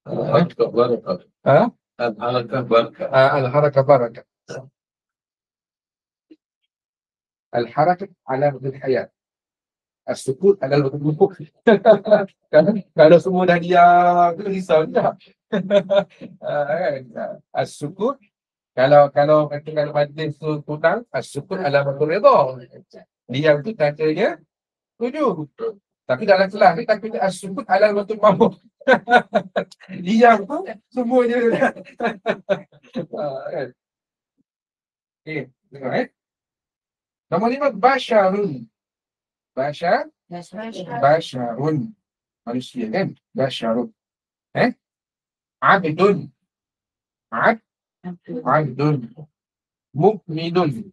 Al-harakah barakah. Al-harakah ala bil hayat. As-sukut adalah bentuk kalau semua dah diam, tu risau juga. Kan? As-sukut kalau kata kalau majlis tu tunang, as-sukut adalah bentuk redha. Diam tu tandanya setuju. Tapi dalam kelas ni takutnya as-sukut adalah bentuk mabuk. Diam tu semuanya. Kan? Okey, tengok Nombor 5, basyarun. Basyarun. Manusia kan? Basyarun. Abdun. Abdun. Mukminun.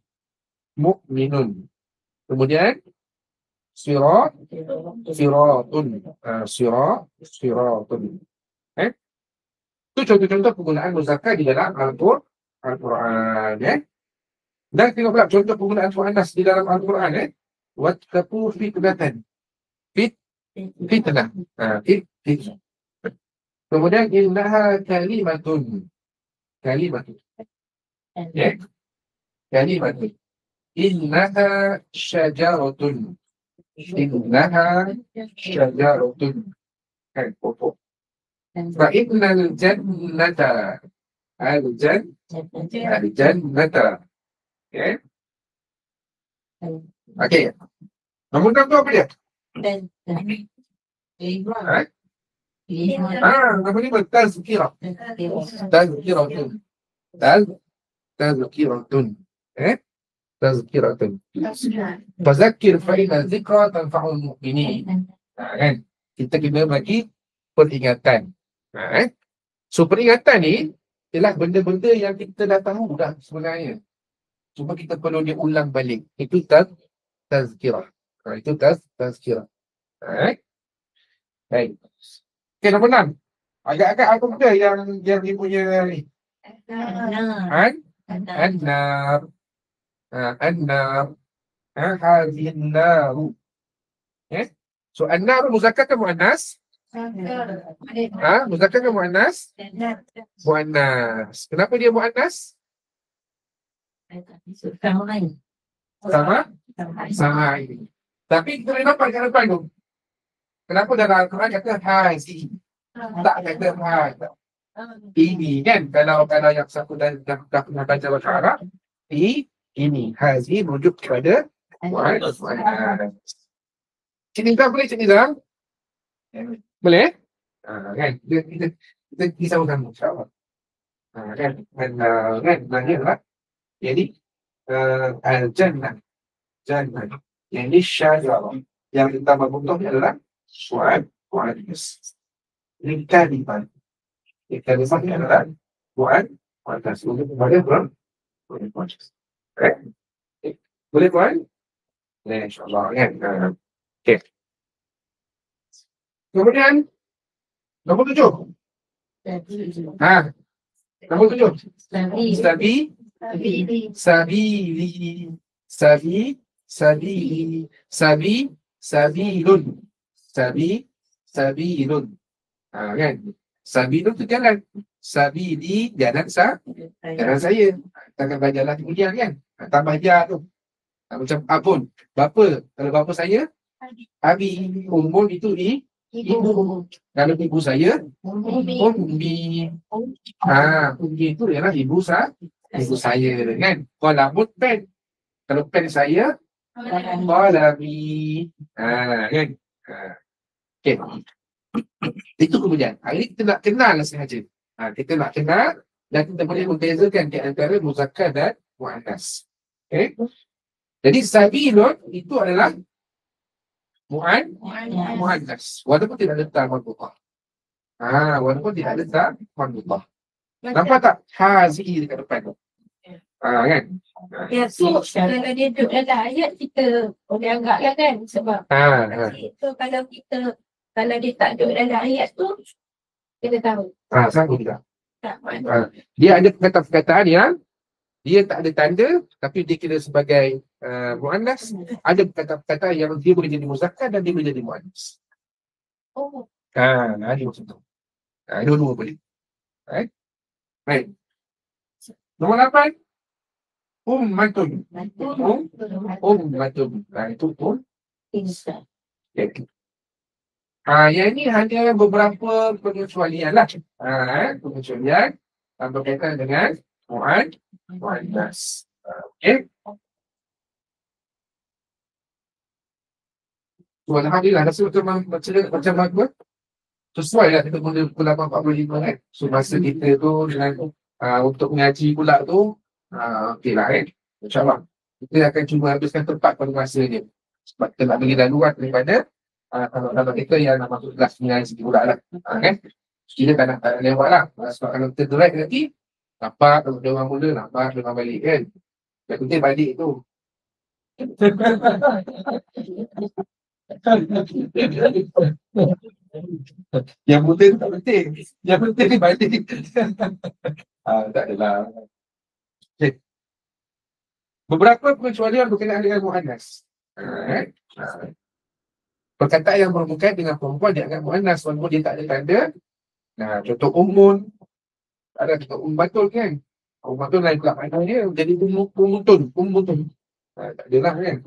Kemudian siratun. Siratun. Itu contoh-contoh penggunaan muzakkar di dalam Al-Quran. Dan tengok pula contoh penggunaan muannas di dalam Al-Quran. Wattaqu fitnatan. Fitnah. Fitnah. Kemudian innaha kalimatun. Kalimatun. Innaha syajaratun. Innaha syajaratun. Pokok. Fa'innal jannata. Al-jannata. Okey. Nombor 6 tu apa dia? Nombor 5 tazkirah. Tazkiratun. Tazkiratun. Fazakir fa'inna zikra tanfa'ul mu'minin. Kan? Kita kena bagi peringatan. So peringatan ni ialah benda-benda yang kita dah tahu dah sebenarnya. Cuma kita perlu diulang balik. Itu tazkirah. Itu tazkirah. Baik. Okey, nombor 6. Agak-agak apa benda yang dia punya ni? An-nar. An-nar. Hadhin naru. So an-nar muzakkar ke muannas? Muzakkar ke muannas? Muannas. Kenapa dia muannas? Sama ini. Tapi kita boleh nampak kat depan tu. Kenapa dalam Al-Quran kata hazi? Tak kata hada. Ini kan, kalau yang siapa dah pernah baca bahasa Arab, ini hazi merujuk kepada muannas. Cik Nizam boleh, Cik Nizam? Boleh? Kan? Kita sama-sama, insyaAllah. Kan? Nanya lah. Jadi, al-jannah. Jannah. Yang ini syajarah. Yang ditambah bentuk adalah muannas. Ini kalimat. Kalimat adalah muannas. Boleh puan? Boleh puan. Boleh puan? Boleh, insyaAllah. Okey. Kemudian, nombor 7. Nombor 7. Sabilun. Kan? Sabilun tu jalan. Sabili jalan saya. Takkan berjalan kemudian kan? Tambah ya tu. Macam abun. Bapa. Kalau bapa saya, abi. Umun itu ibu. Kalau ibu saya, ummi. Ummi itu ialah ibu saya kan. Kalau pen. Kalau pen saya, qalami. Kan. Okey. Itu kemudian. Ini kita nak kenal sahaja. Kita nak kenal dan kita boleh membezakan di antara muzakkar dan muannas. Okey. Jadi sabilun itu adalah muannas. Walaupun tidak ada ta marbuthah. Walaupun tidak ada ta marbuthah. Nampak tak? Hazi dekat depan tu. Kan? Ya, so kalau dia duduk dalam ayat kita boleh anggap kan sebab itu kalau dia tak duduk dalam ayat tu kita tahu. Sama juga. Dia ada perkataan-perkataan yang dia tak ada tanda tapi dia kira sebagai muannas. Ada perkataan-perkataan yang dia boleh jadi muzakkar dan dia boleh jadi muannas. Ada macam tu. Dua-dua boleh. Baik. Nombor 8. Ummatun. Ummatun. Itu Okay. Yang ini hanya beberapa pengecualian lah. Pengecualian berkaitan dengan muannas. Okey. So, alhamdulillah, rasa macam apa? Sesuai lah kita guna pukul 8.45 kan. So, masa kita tu dengan untuk mengaji pula tu, okey lah kan. InsyaAllah. Kita akan cuba habiskan tepat pada masa dia. Sebab kita nak bagi daluan daripada kalau kita yang nak masuk kelas mengaji pula lah. Kan? Kita tak nak lewat lah. Sebab kalau kita direct nanti, nampak kalau dia orang mula, nampak dia orang balik kan. Yang penting balik tu. Yang penting tak penting. Yang penting ni balik. Tak adalah. Okay. Beberapa pengecualian berkenaan dengan muannas. Perkataan yang berhubungan dengan perempuan dianggap muannas walaupun dia tak ada tanda. Contoh umun. Ada contoh batul kan. Batul lain pula makna dia. Jadi umutun. Tak adalah kan.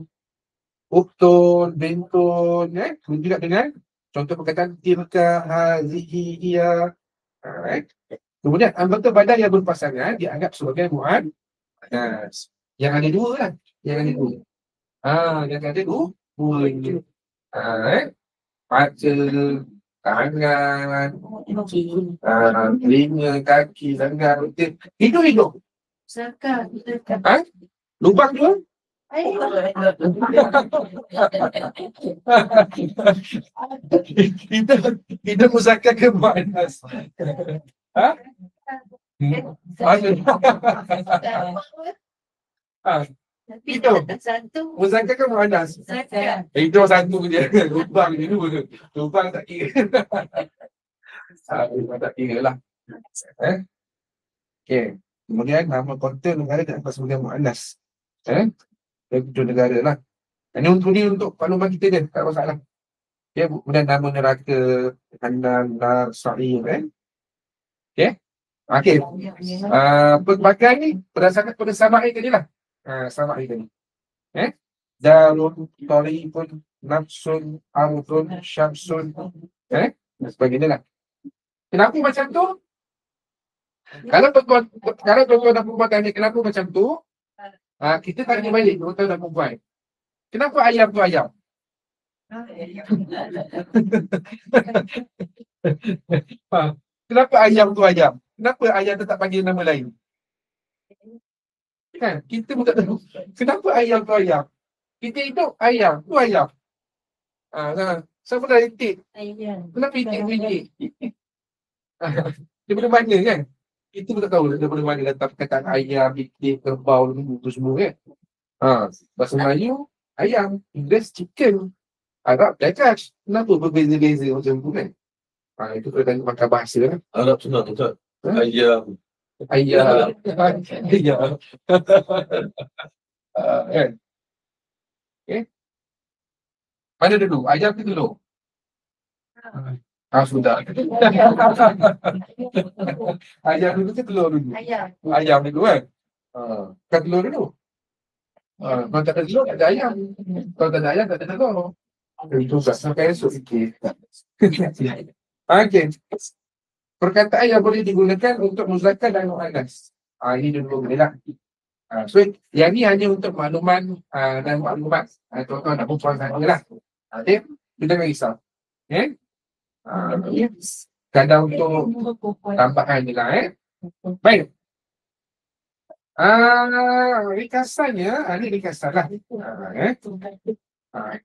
Uktun, bintun, juga dengan contoh perkataan tilka, hazihi, hiya. Kemudian anggota badan yang berpasangan dianggap sebagai muannas. Yang ada dua lah. Yang ada dua. Yang ada dua ini. Mata, tangan, telinga, kaki, lengan, betul. Hidup. Zakat. Lubang tu? Kita muzakkar ke muannas? Itu muzakkar ke muannas? Itu satu je. Lubang ni dua. Lubang tak kira. Lubang tak kira lah. Okey. Kemudian nama kota negara dianggap sebagai muannas. Itu negara lah. Ini untuk makluman kita je, tak ada masalah. Okay, kemudian nama neraka, Hanam, Nar, Sa'ir, Okay. Okay. Pelbagai ni berdasarkan pada samai tadi lah. Samai tadi. Darun, Tarifun, Nafsun, Arutun, Syamsun. Dan sebagainya lah. Kenapa macam tu? Kalau tuan-tuan dan perempuan tanya kenapa macam tu, kita tanya balik tuan-tuan dan perempuan. Kenapa ayam tu ayam? Kenapa ayam tu ayam? Kenapa ayam tu tak panggil nama lain? Kan? Kita pun tak tahu. Kenapa ayam tu ayam? Kita hidup ayam tu ayam. Siapa dah itik? Kenapa itik tu itik? Daripada mana kan? Kita pun tak tahu daripada mana datang perkataan ayam, itik, kerbau, tu semua kan? Bahasa Melayu, ayam. Inggeris, chicken. Arab, dajjal. Kenapa berbeza-beza macam tu kan? Itu perkataan pakai bahasa kan? Arab senang tak? Ayam. Ayam. Ayam. Kan? Okay. Mana dulu? Ayam ke telur? Sudah. Ayam dulu ke telur dulu? Ayam dulu kan? Kan telur dulu? Kalau tak ada telur, tak ada ayam. Kalau tak ada ayam, tak ada telur. Itu tak sampai esok sikit. Okay. Perkataan yang boleh digunakan untuk muzakkar dan muannas. Ini dulu boleh lah. So, yang ni hanya untuk makluman dan maklumat. Tuan-tuan nak perempuan saja lah. Okay. Kita jangan risau. Okay. Kadang untuk tambahan je lah. Baik. Ringkasannya, ini ringkasan lah.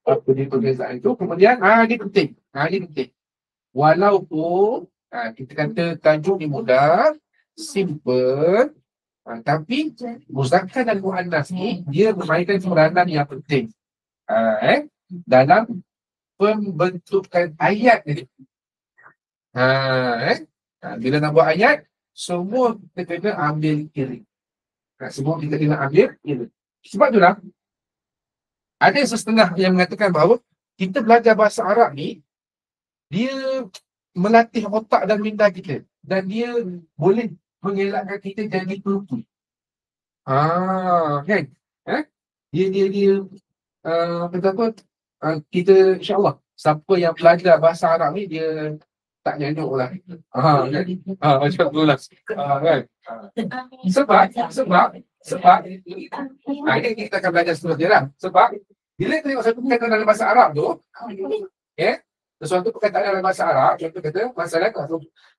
Apa dia perbezaan itu. Kemudian, ini penting. Ini penting. Walaupun kita kata tajuk ni mudah, simple, tapi muzakkar dan muannas ni dia memainkan peranan yang penting dalam pembentukan ayat ni. Bila nak buat ayat, semua kita kena ambil kiri. Semua kita kena ambil kiri. Sebab itulah ada setengah yang mengatakan bahawa kita belajar bahasa Arab ni, dia melatih otak dan minda kita. Dan dia boleh mengelakkan kita jadi pelupa. Kan? Dia kata apa? Kita insyaAllah siapa yang belajar bahasa Arab ni dia tak nyanyuk lah. Kan? Macam tu lah. Kan? Sebab ini kita akan belajar seterusnya lah. Sebab bila kita tengok satu perkataan dalam bahasa Arab tu, sesuatu perkataan dalam bahasa Arab, contoh kata masalah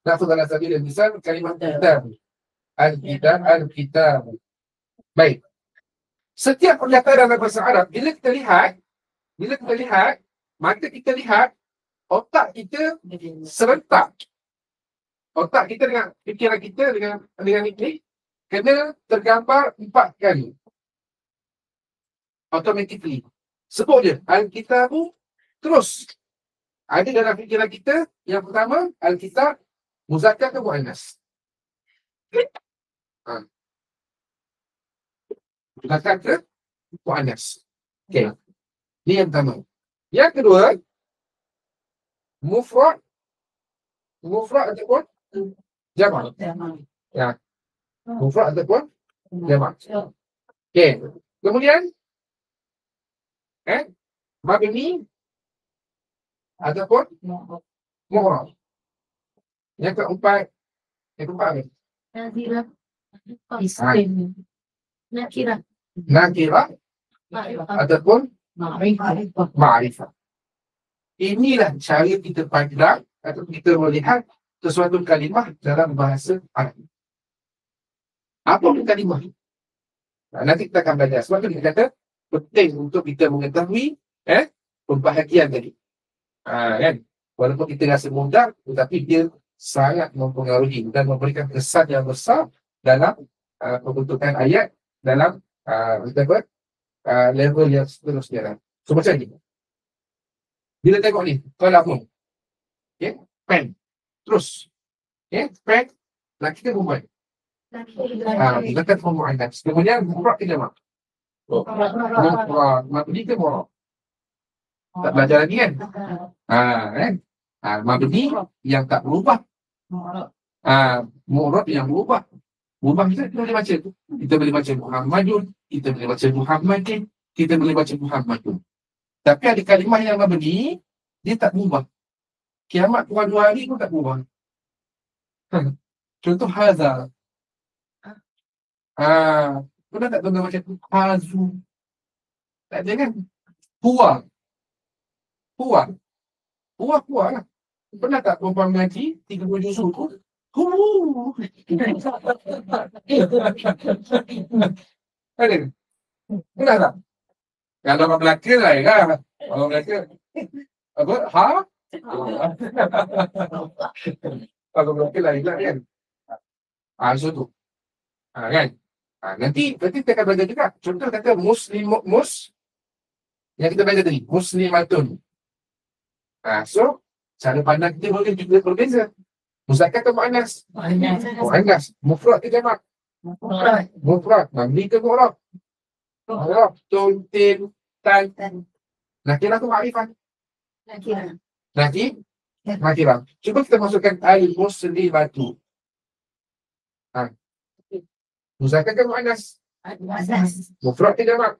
lafaz dalam sabil misal kalimah kitab. Al-kitab. Baik. Setiap perkataan dalam bahasa Arab, bila kita lihat, maka kita lihat otak kita serentak. Otak kita dengan fikiran kita dengan ini kena tergambar 4 kali. Automatically. Sebut je, Al-Kitabu terus ada dalam fikiran kita. Yang pertama, Al-Kitab muzakkar ke muannas? Muzakkar ke muannas? Okey. Ini yang pertama. Yang kedua, mufrad ataupun jamak. Ya. Mufrad ataupun jamak. Okey. Kemudian mabni ataupun mu'rab. Yang keempat ni. Nakirah ataupun ma'rifah. Inilah cara kita pandang atau kita melihat sesuatu kalimah dalam bahasa Arab. Apa itu kalimah? Nanti kita akan belajar. Sebab itu kita kata penting untuk kita mengetahui pembahagian tadi. Kan? Walaupun kita rasa mudah, tetapi dia sangat mempengaruhi dan memberikan kesan yang besar dalam pembentukan ayat dalam level yang seterusnya. So macam ni. Bila tengok ni, kalamun. Pen. Terus. Pen. Laki ke perempuan? Dekat perempuan. Kemudian mufrad ke jamak? Mabni ke mu'rab? Tak belajar lagi kan? Mabni yang tak berubah. Mu'rab yang berubah. Berubah kita boleh baca. Kita boleh baca Muhammadun, kita boleh baca Muhammadin, kita boleh baca Muhammadun. Tapi ada kalimah yang mabni, dia tak berubah. Kiamat kurang 2 hari pun tak berubah. Contoh hadza. Pernah tak tuan-tuan macam tu? Hazu. Tak ada kan? Huwa lah. Pernah tak perempuan mengaji 30 juzuk tu? Ada? Pernah tak? Kalau orang Melaka lah kan? Orang Melaka apa? Kalau Melaka lah kan? So tu. Kan? Nanti kita akan belajar juga. Contoh kata yang kita belajar tadi, muslimatun. So cara pandang kita boleh juga berbeza. Muzakkar ke muannas? Muannas. Mufrad ke jamak? Mufrad. Mabni ke mu'rab? Mu'rab. Tun, tin, tan. Nakirah ke ma'rifah? Nakirah. Cuba kita masukkan al-muslimatu. Muzakkar ke muannas? Mufrad ke jamak?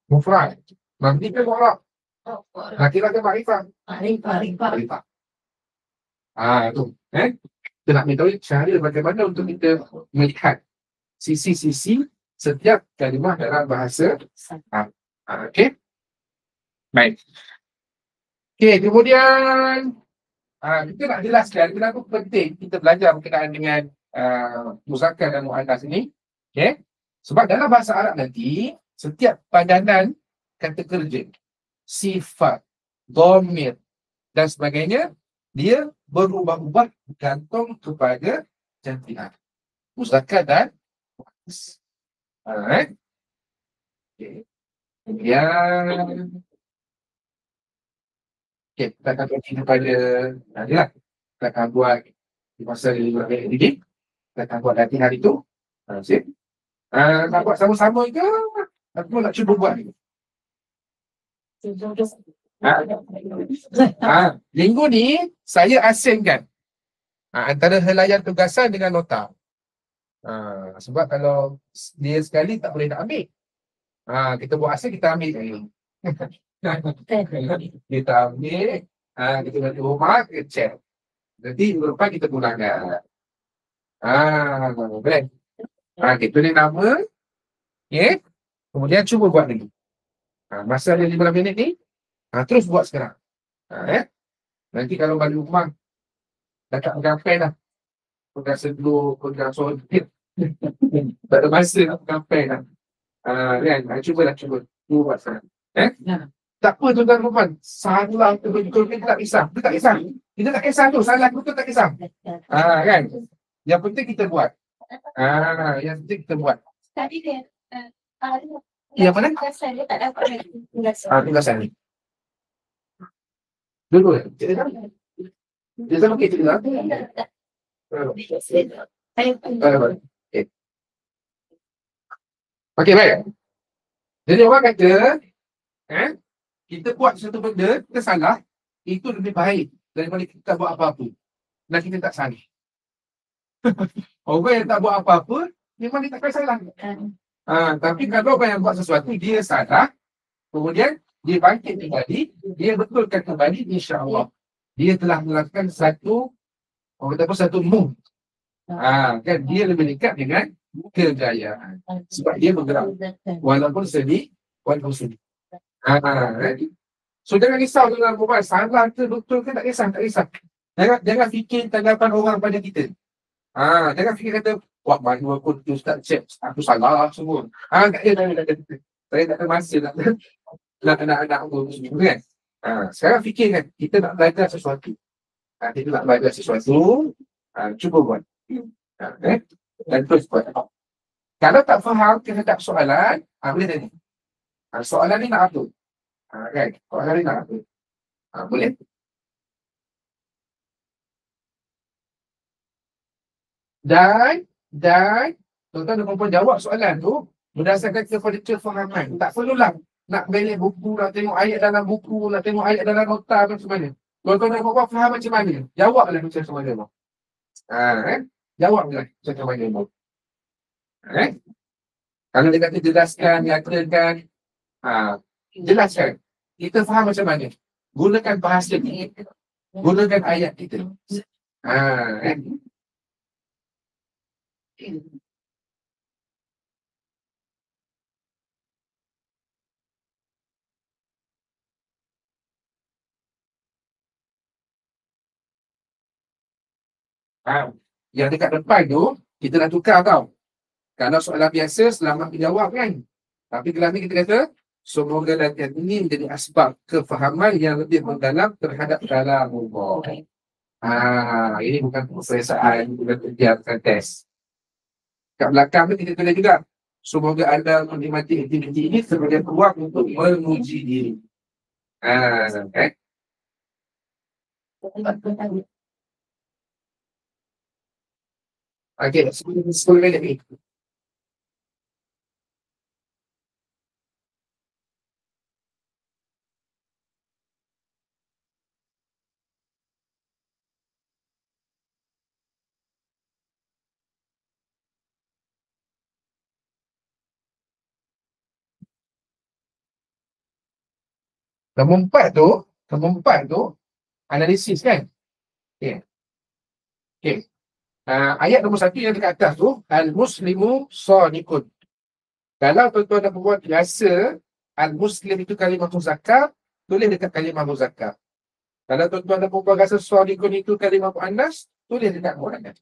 Mufrad. Mabni ke mu'rab? Nakirah ke ma'rifah? Ma'rifah. Tu. Kita nak mengetahui cara bagaimana untuk kita melihat sisi-sisi setiap kalimah dalam bahasa. Okey. Baik. Okey, kemudian kita nak jelaskan kenapa penting kita belajar berkenaan dengan muzakkar dan muannas ini. Okey. Sebab dalam bahasa Arab nanti setiap padanan kata kerja, sifat, dhamir dan sebagainya dia berubah-ubah bergantung kepada jami'ah. Muzakkar dan muannas. Okey. Kemudian kita akan pergi kepada nantilah. Kita akan buat di masa liburan ini. Kita akan buat latihan itu. Nak buat sama-sama ke? Aku nak cuba buat ni. Minggu ni saya asingkan antara helaian tugasan dengan nota. Sebab kalau dia sekali tak boleh nak ambil. Kita buat asing, kita ambil. Kita ambil, kita balik rumah, kita check. Nanti minggu depan kita gunakan. Baik. Kita ni nama. Okay. Kemudian cuba buat lagi. Masa ada 15 minit ni, terus buat sekarang. Nanti kalau balik rumah, dah tak mencapai dah. Pegang sedulur, pegang sohit. Tak ada masa nak mencapai dah. Kan? Cuba cuba buat sekarang. Tak apa tuan-tuan perempuan. Salah betul-betul kita tak kisah. Kita tak kisah. Kita tak kisah tu. Salah betul tak kisah. Kan? Yang penting kita buat. Yang penting kita buat. Tadi dia Yang mana? Dia tak dapat lagi Tugasan ni. Dulu dia sama kita juga. Okey, baik. Jadi orang kata, kita buat satu benda, kita salah, itu lebih baik daripada kita buat apa-apa. Dan kita tak salah. Orang yang tak buat apa-apa, memang dia tak salah. Tapi kalau orang yang buat sesuatu, dia salah, kemudian dia bangkit kembali, dia betulkan kembali, insya-Allah dia telah melakukan satu, orang kata apa, satu move. Kan dia lebih dekat dengan kejayaan. Sebab dia bergerak walaupun sedih, walaupun sedih. So jangan risau dengan perempuan, salah ke betul ke, tak kisah, tak kisah. Jangan fikir tanggapan orang pada kita. Jangan fikir kata, wah mana aku tu start check, aku salah semua. Tak ada. Saya tak ada masa nak anak-anak aku semua kan. Sekarang fikir kan, kita nak belajar sesuatu. Kita nak belajar sesuatu, cuba buat. Dan terus buat. Kalau tak faham, kita tak soalan, boleh tanya. Soalan ni nak apa? Kan? Soalan ni nak apa? Boleh? Dan tuan-tuan dan perempuan jawab soalan tu berdasarkan kepada kefahaman. Tak perlulah nak balik buku, nak tengok ayat dalam buku, nak tengok ayat dalam nota macam mana. Tuan-tuan dan perempuan faham macam mana? Jawablah macam mana. Jawablah macam mana. Kalau dia kata jelaskan, nyatakan, jelaskan. Kita faham macam mana. Gunakan bahasa kita. Gunakan ayat kita. Yang dekat depan tu, kita nak tukar tau. Kalau soalan biasa, selamat dijawab kan. Tapi kalau ni kita kata, semoga latihan ini menjadi asbab kefahaman yang lebih mendalam terhadap kalamullah. Ini bukan peperiksaan, bukan ujian, bukan test. Kat belakang tu kita tulis juga, semoga anda menikmati aktiviti ini sebagai peluang untuk menguji diri. Okey, 10 minit ni. Nombor 4 tu analisis kan. Okey. Ayat nombor 1 yang dekat atas tu, al-muslimu sadiqun. Kalau tuan-tuan dan perempuan rasa al-muslim itu kalimah muzakkar, tulis dekat kalimah muzakkar. Kalau tuan-tuan dan perempuan rasa sadiqun itu kalimah muannas, tulis dekat muannas.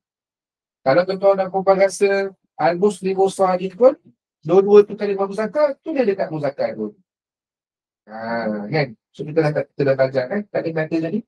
Kalau tuan-tuan dan perempuan rasa al-muslimu sadiqun, dua-dua itu kalimah muzakkar, tulis dekat muzakkar tu. Kan? So kita dah belajar kan? Tak ada kata jadi.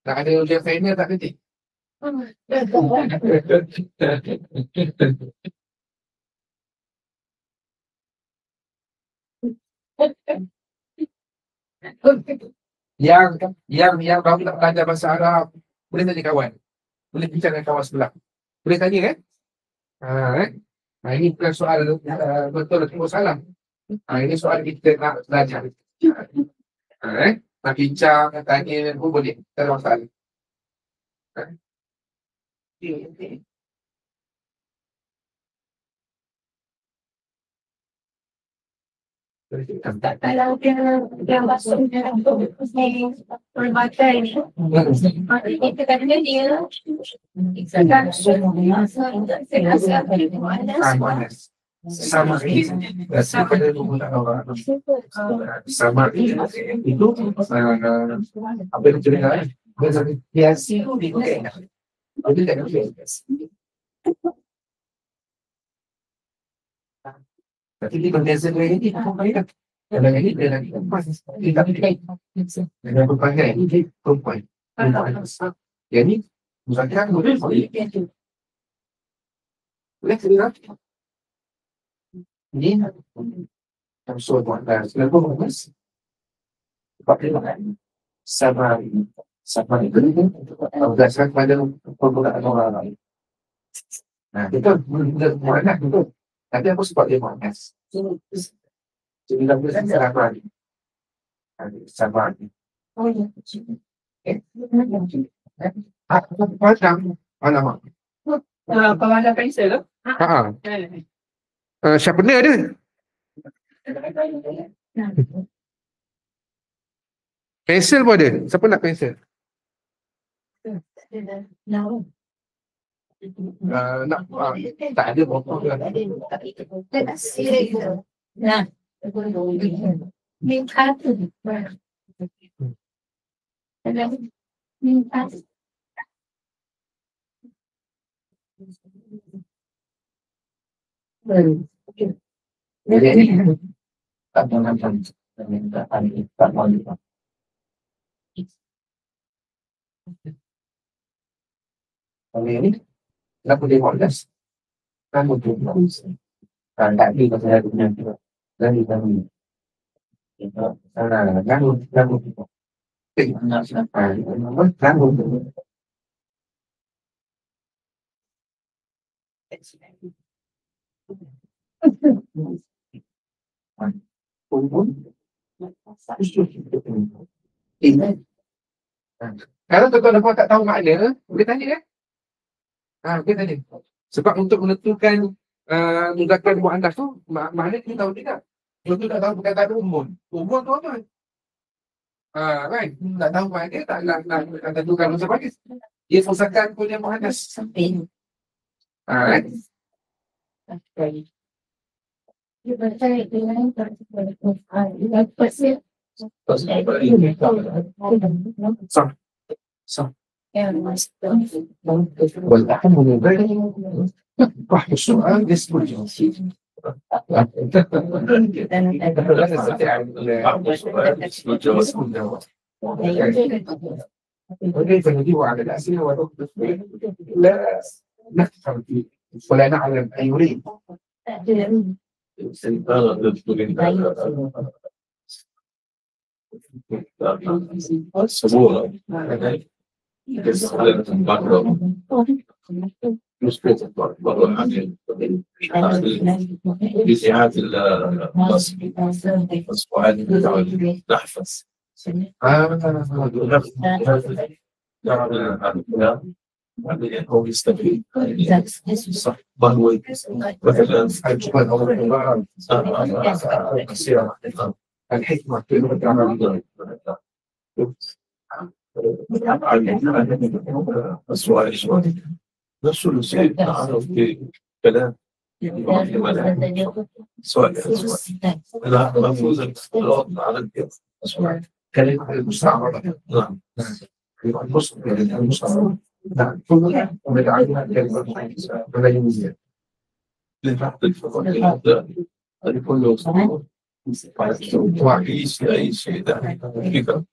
Tak ada ujian final tak nanti? Yang baru nak belajar bahasa Arab, boleh tanya kawan. Boleh bincang dengan kawan sebelah. Boleh tanya kan? Ini bukan soal betul atau salah. Ini soal kita nak belajar. Nak bincang, nak tanya pun boleh. Tak ada masalah. Kalau dia masuk dalam pelbagai ni, kita kata dia sama itu apa yang cerita biasa tapi di berdasar dengan ini kalau ini dia lagi tidak dengan berbagai ini perempuan jadi misalkan boleh cerita ini so buat dah sebelum mas pakai sama itu berdasarkan pada perbuatan orang lain. Nah kita mana itu tapi aku sebab dia manas. Jadi dah boleh sama lagi. Oh ya. Aku padang alamak. Kalau ada pensel tu? Sharpener ada. Pensel pun ada. Siapa nak pensel? Nak tak ada berapa nah minta tu minta jadi tak macam permintaan tak mau. Kalau ini nak boleh modus kan untuk kan tak di pasal punya dari kami kita sana ganggu kita nak sampai ganggu kalau tuan-tuan tak tahu makna boleh tanya kan? Boleh tanya. Sebab untuk menentukan mudahkan muannas tu makna kita tahu tidak. Kalau tu tak tahu perkataan umum. Umum tu apa? Kan? Tak tahu makna tak nak tentukan masa pagi. Dia fusakan punya muannas. sampai Kan? dia percaya dengan dengan pasal yang والأهم من ذلك راح السؤال يسمى وكيف نجيب على الأسئلة لا نفهم فيه ولا نعلم أي يريد هو يستفيد صح بهو مثلا الحكمة في اللغة العربية السؤال نفس الشيء نعرف في كلام سؤال لا مفروض الاختلاط على السؤال كلمة المستعمرة نعم المستعمرة نعم كلنا ونجعلها كلمة ولا يوجد للحق الفضل لكل وعيش أي شيء ده فكرة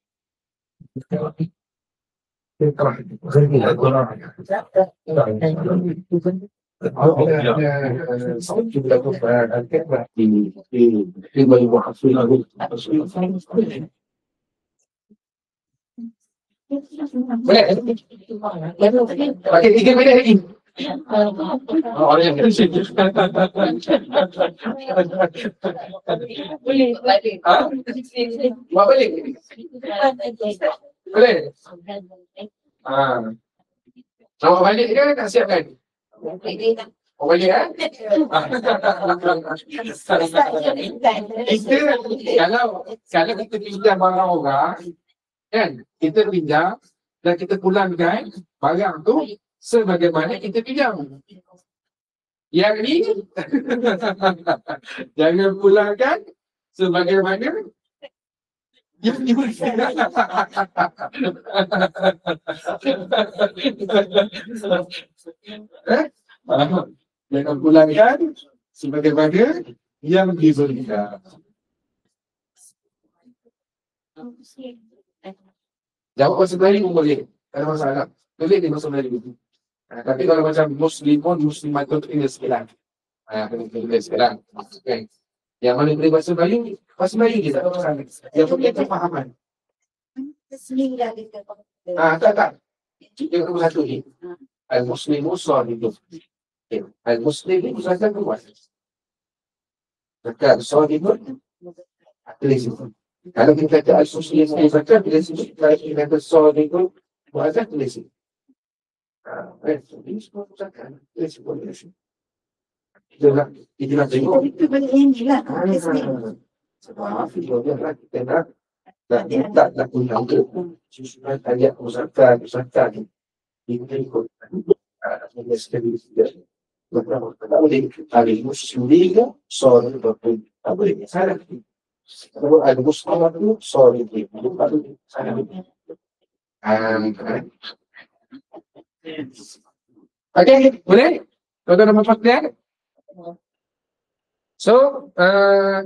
راح غير Sound juga tu angkat di bawah hasil lagu. Boleh? Okey, 3 minit lagi. Orang yang Boleh balik. buat balik. Boleh? Awak balik ke tak siapkan? Oh balik kan? Kalau kita pinjam barang orang, kan? Kita pinjam dan kita pulangkan barang tu sebagaimana kita pinjam. Yang ni jangan pulangkan sebagaimana yang diberikan. Jangan pulangkan sebagaimana yang diberikan. Jawab bahasa Melayu pun boleh. Tak ada masalah. Boleh dia bahasa Melayu. Tapi kalau macam Muslimun, Muslimatun, kena sekilan. Kena sekilan. Okay. Yang mana boleh bahasa Melayu je tak ada masalah. Yang penting kefahaman. Tak. Yang nombor satu ni. Al-Muslimu Sadiqun. Al-Muslim ni usahakan keluar. Dekat Sadiqun, tulis itu. Kalau kita kata Al-Muslim usahakan, tulis itu. Kalau kita kata Sadiqun, usahakan tulis itu. Ini semua usahakan. Tulis itu. Itulah tengok. Itu benda ini lah. Sebab kita nak undang ke susunan ayat usahakan kita ikut sekali tak boleh hari Muslim ke sorry betul tak boleh salah kalau ada Muslim itu sorry betul salah okey boleh tuan-tuan dan puan-puan. So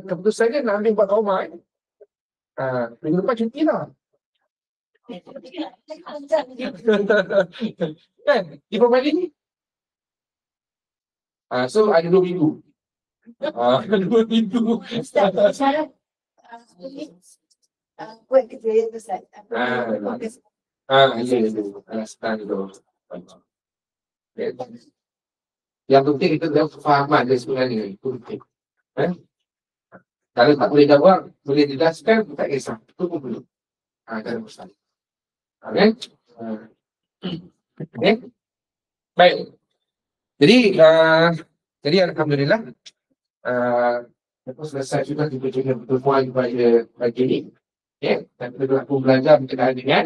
keputusannya nak ambil buat rumah minggu depan cuti lah. Kan? Di Pemali ni. So ada 2 minggu. Ada 2 minggu. Syarat buat kerja yang besar. Yang penting kita dalam kefahaman dia sebenarnya. Itu penting. Kalau tak boleh jawab, boleh jelaskan, tak kisah. Itu pun boleh. Tak ada masalah. Okay? Okay? Baik. Jadi alhamdulillah lepas selesai sudah kita juga pertemuan pada pagi ini. Okay? Dan kita telah pun belajar berkenaan dengan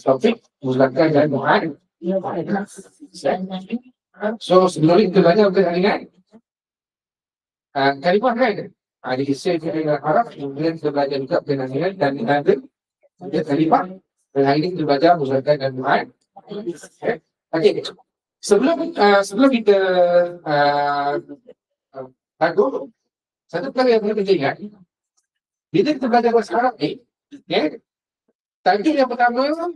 topik Muzakar dan Mu'ad. So sebelum ini kita belajar berkenaan dengan kalimah kan? Di kisah dengan Arab, kemudian kita belajar juga berkenaan dengan dan ada kalimah. Dan hari ini kita belajar Muzakar dan Mu'ad. Okay. Sebelum kita lagu, satu perkara yang perlu kita ingat, bila kita belajar bahasa Arab ni, tajuk yang pertama,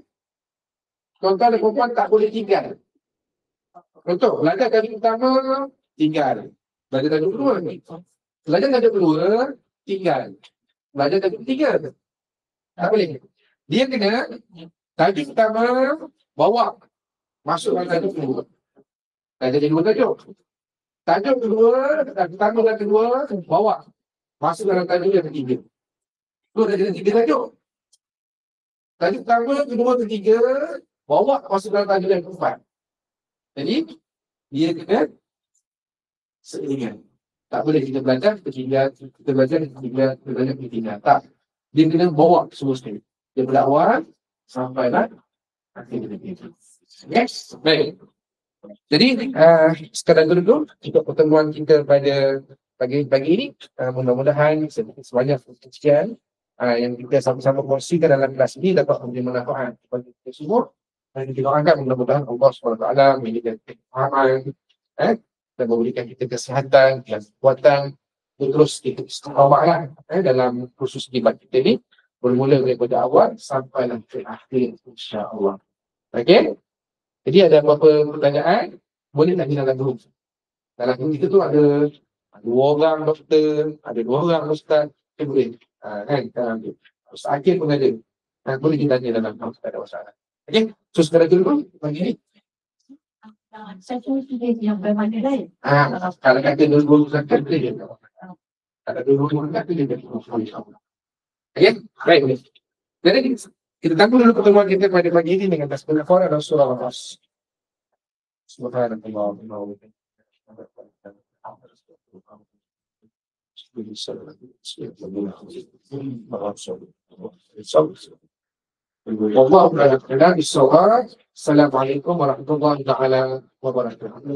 tuan-tuan dan perempuan tak boleh tinggal. Contoh, belajar tajuk pertama, tinggal. Belajar tajuk kedua ni. Belajar tajuk kedua, tinggal. Belajar tajuk ketiga, tak boleh. Dia kena tajuk pertama bawa masuk dalam tajuk kedua. Jadi dua tajuk. Tajuk kedua, pertama dan kedua bawa masuk dalam tajuk yang ketiga. Tu dah jadi 3 tajuk. Tajuk pertama, kedua, ketiga bawa masuk dalam tajuk yang keempat. Jadi dia kena seiringan. Tak boleh kita belajar ketiga, kita belajar ketiga, kita belajar ketiga. Tak. Dia kena bawa semua sekali. Dia awal sampailah akhir ketiga. Yes, baik. Jadi sekadar dulu untuk pertemuan kita pada pagi ini, mudah-mudahan sebanyak sekian yang kita sama-sama kongsikan dalam kelas ini dapat memberi manfaat kepada kita semua. Dan kita doakan mudah-mudahan Allah SWT memberikan kefahaman dan memberikan kita kesihatan dan kekuatan terus kita istiqamah dalam khusus debat kita ini, bermula daripada awal sampai ke akhir insya-Allah. Okey. Jadi ada beberapa pertanyaan boleh tak kita dulu? Dalam kita tu ada 2 orang doktor, ada 2 orang ustaz, boleh. Kan? Ustaz Akil pun ada. Boleh kita tanya dalam kamu tak ada masalah. Okey, so sekarang dulu pagi ni. Satu tiga yang bermakna lain. Kalau kata dulu zakat boleh. Kalau dulu zakat boleh. Okey, baik. Jadi kita tangguh dulu pertemuan kita pada pagi ini dengan tasbih al-Qur'an dan surah Al-As. Subhanallah wa Assalamualaikum warahmatullahi wabarakatuh.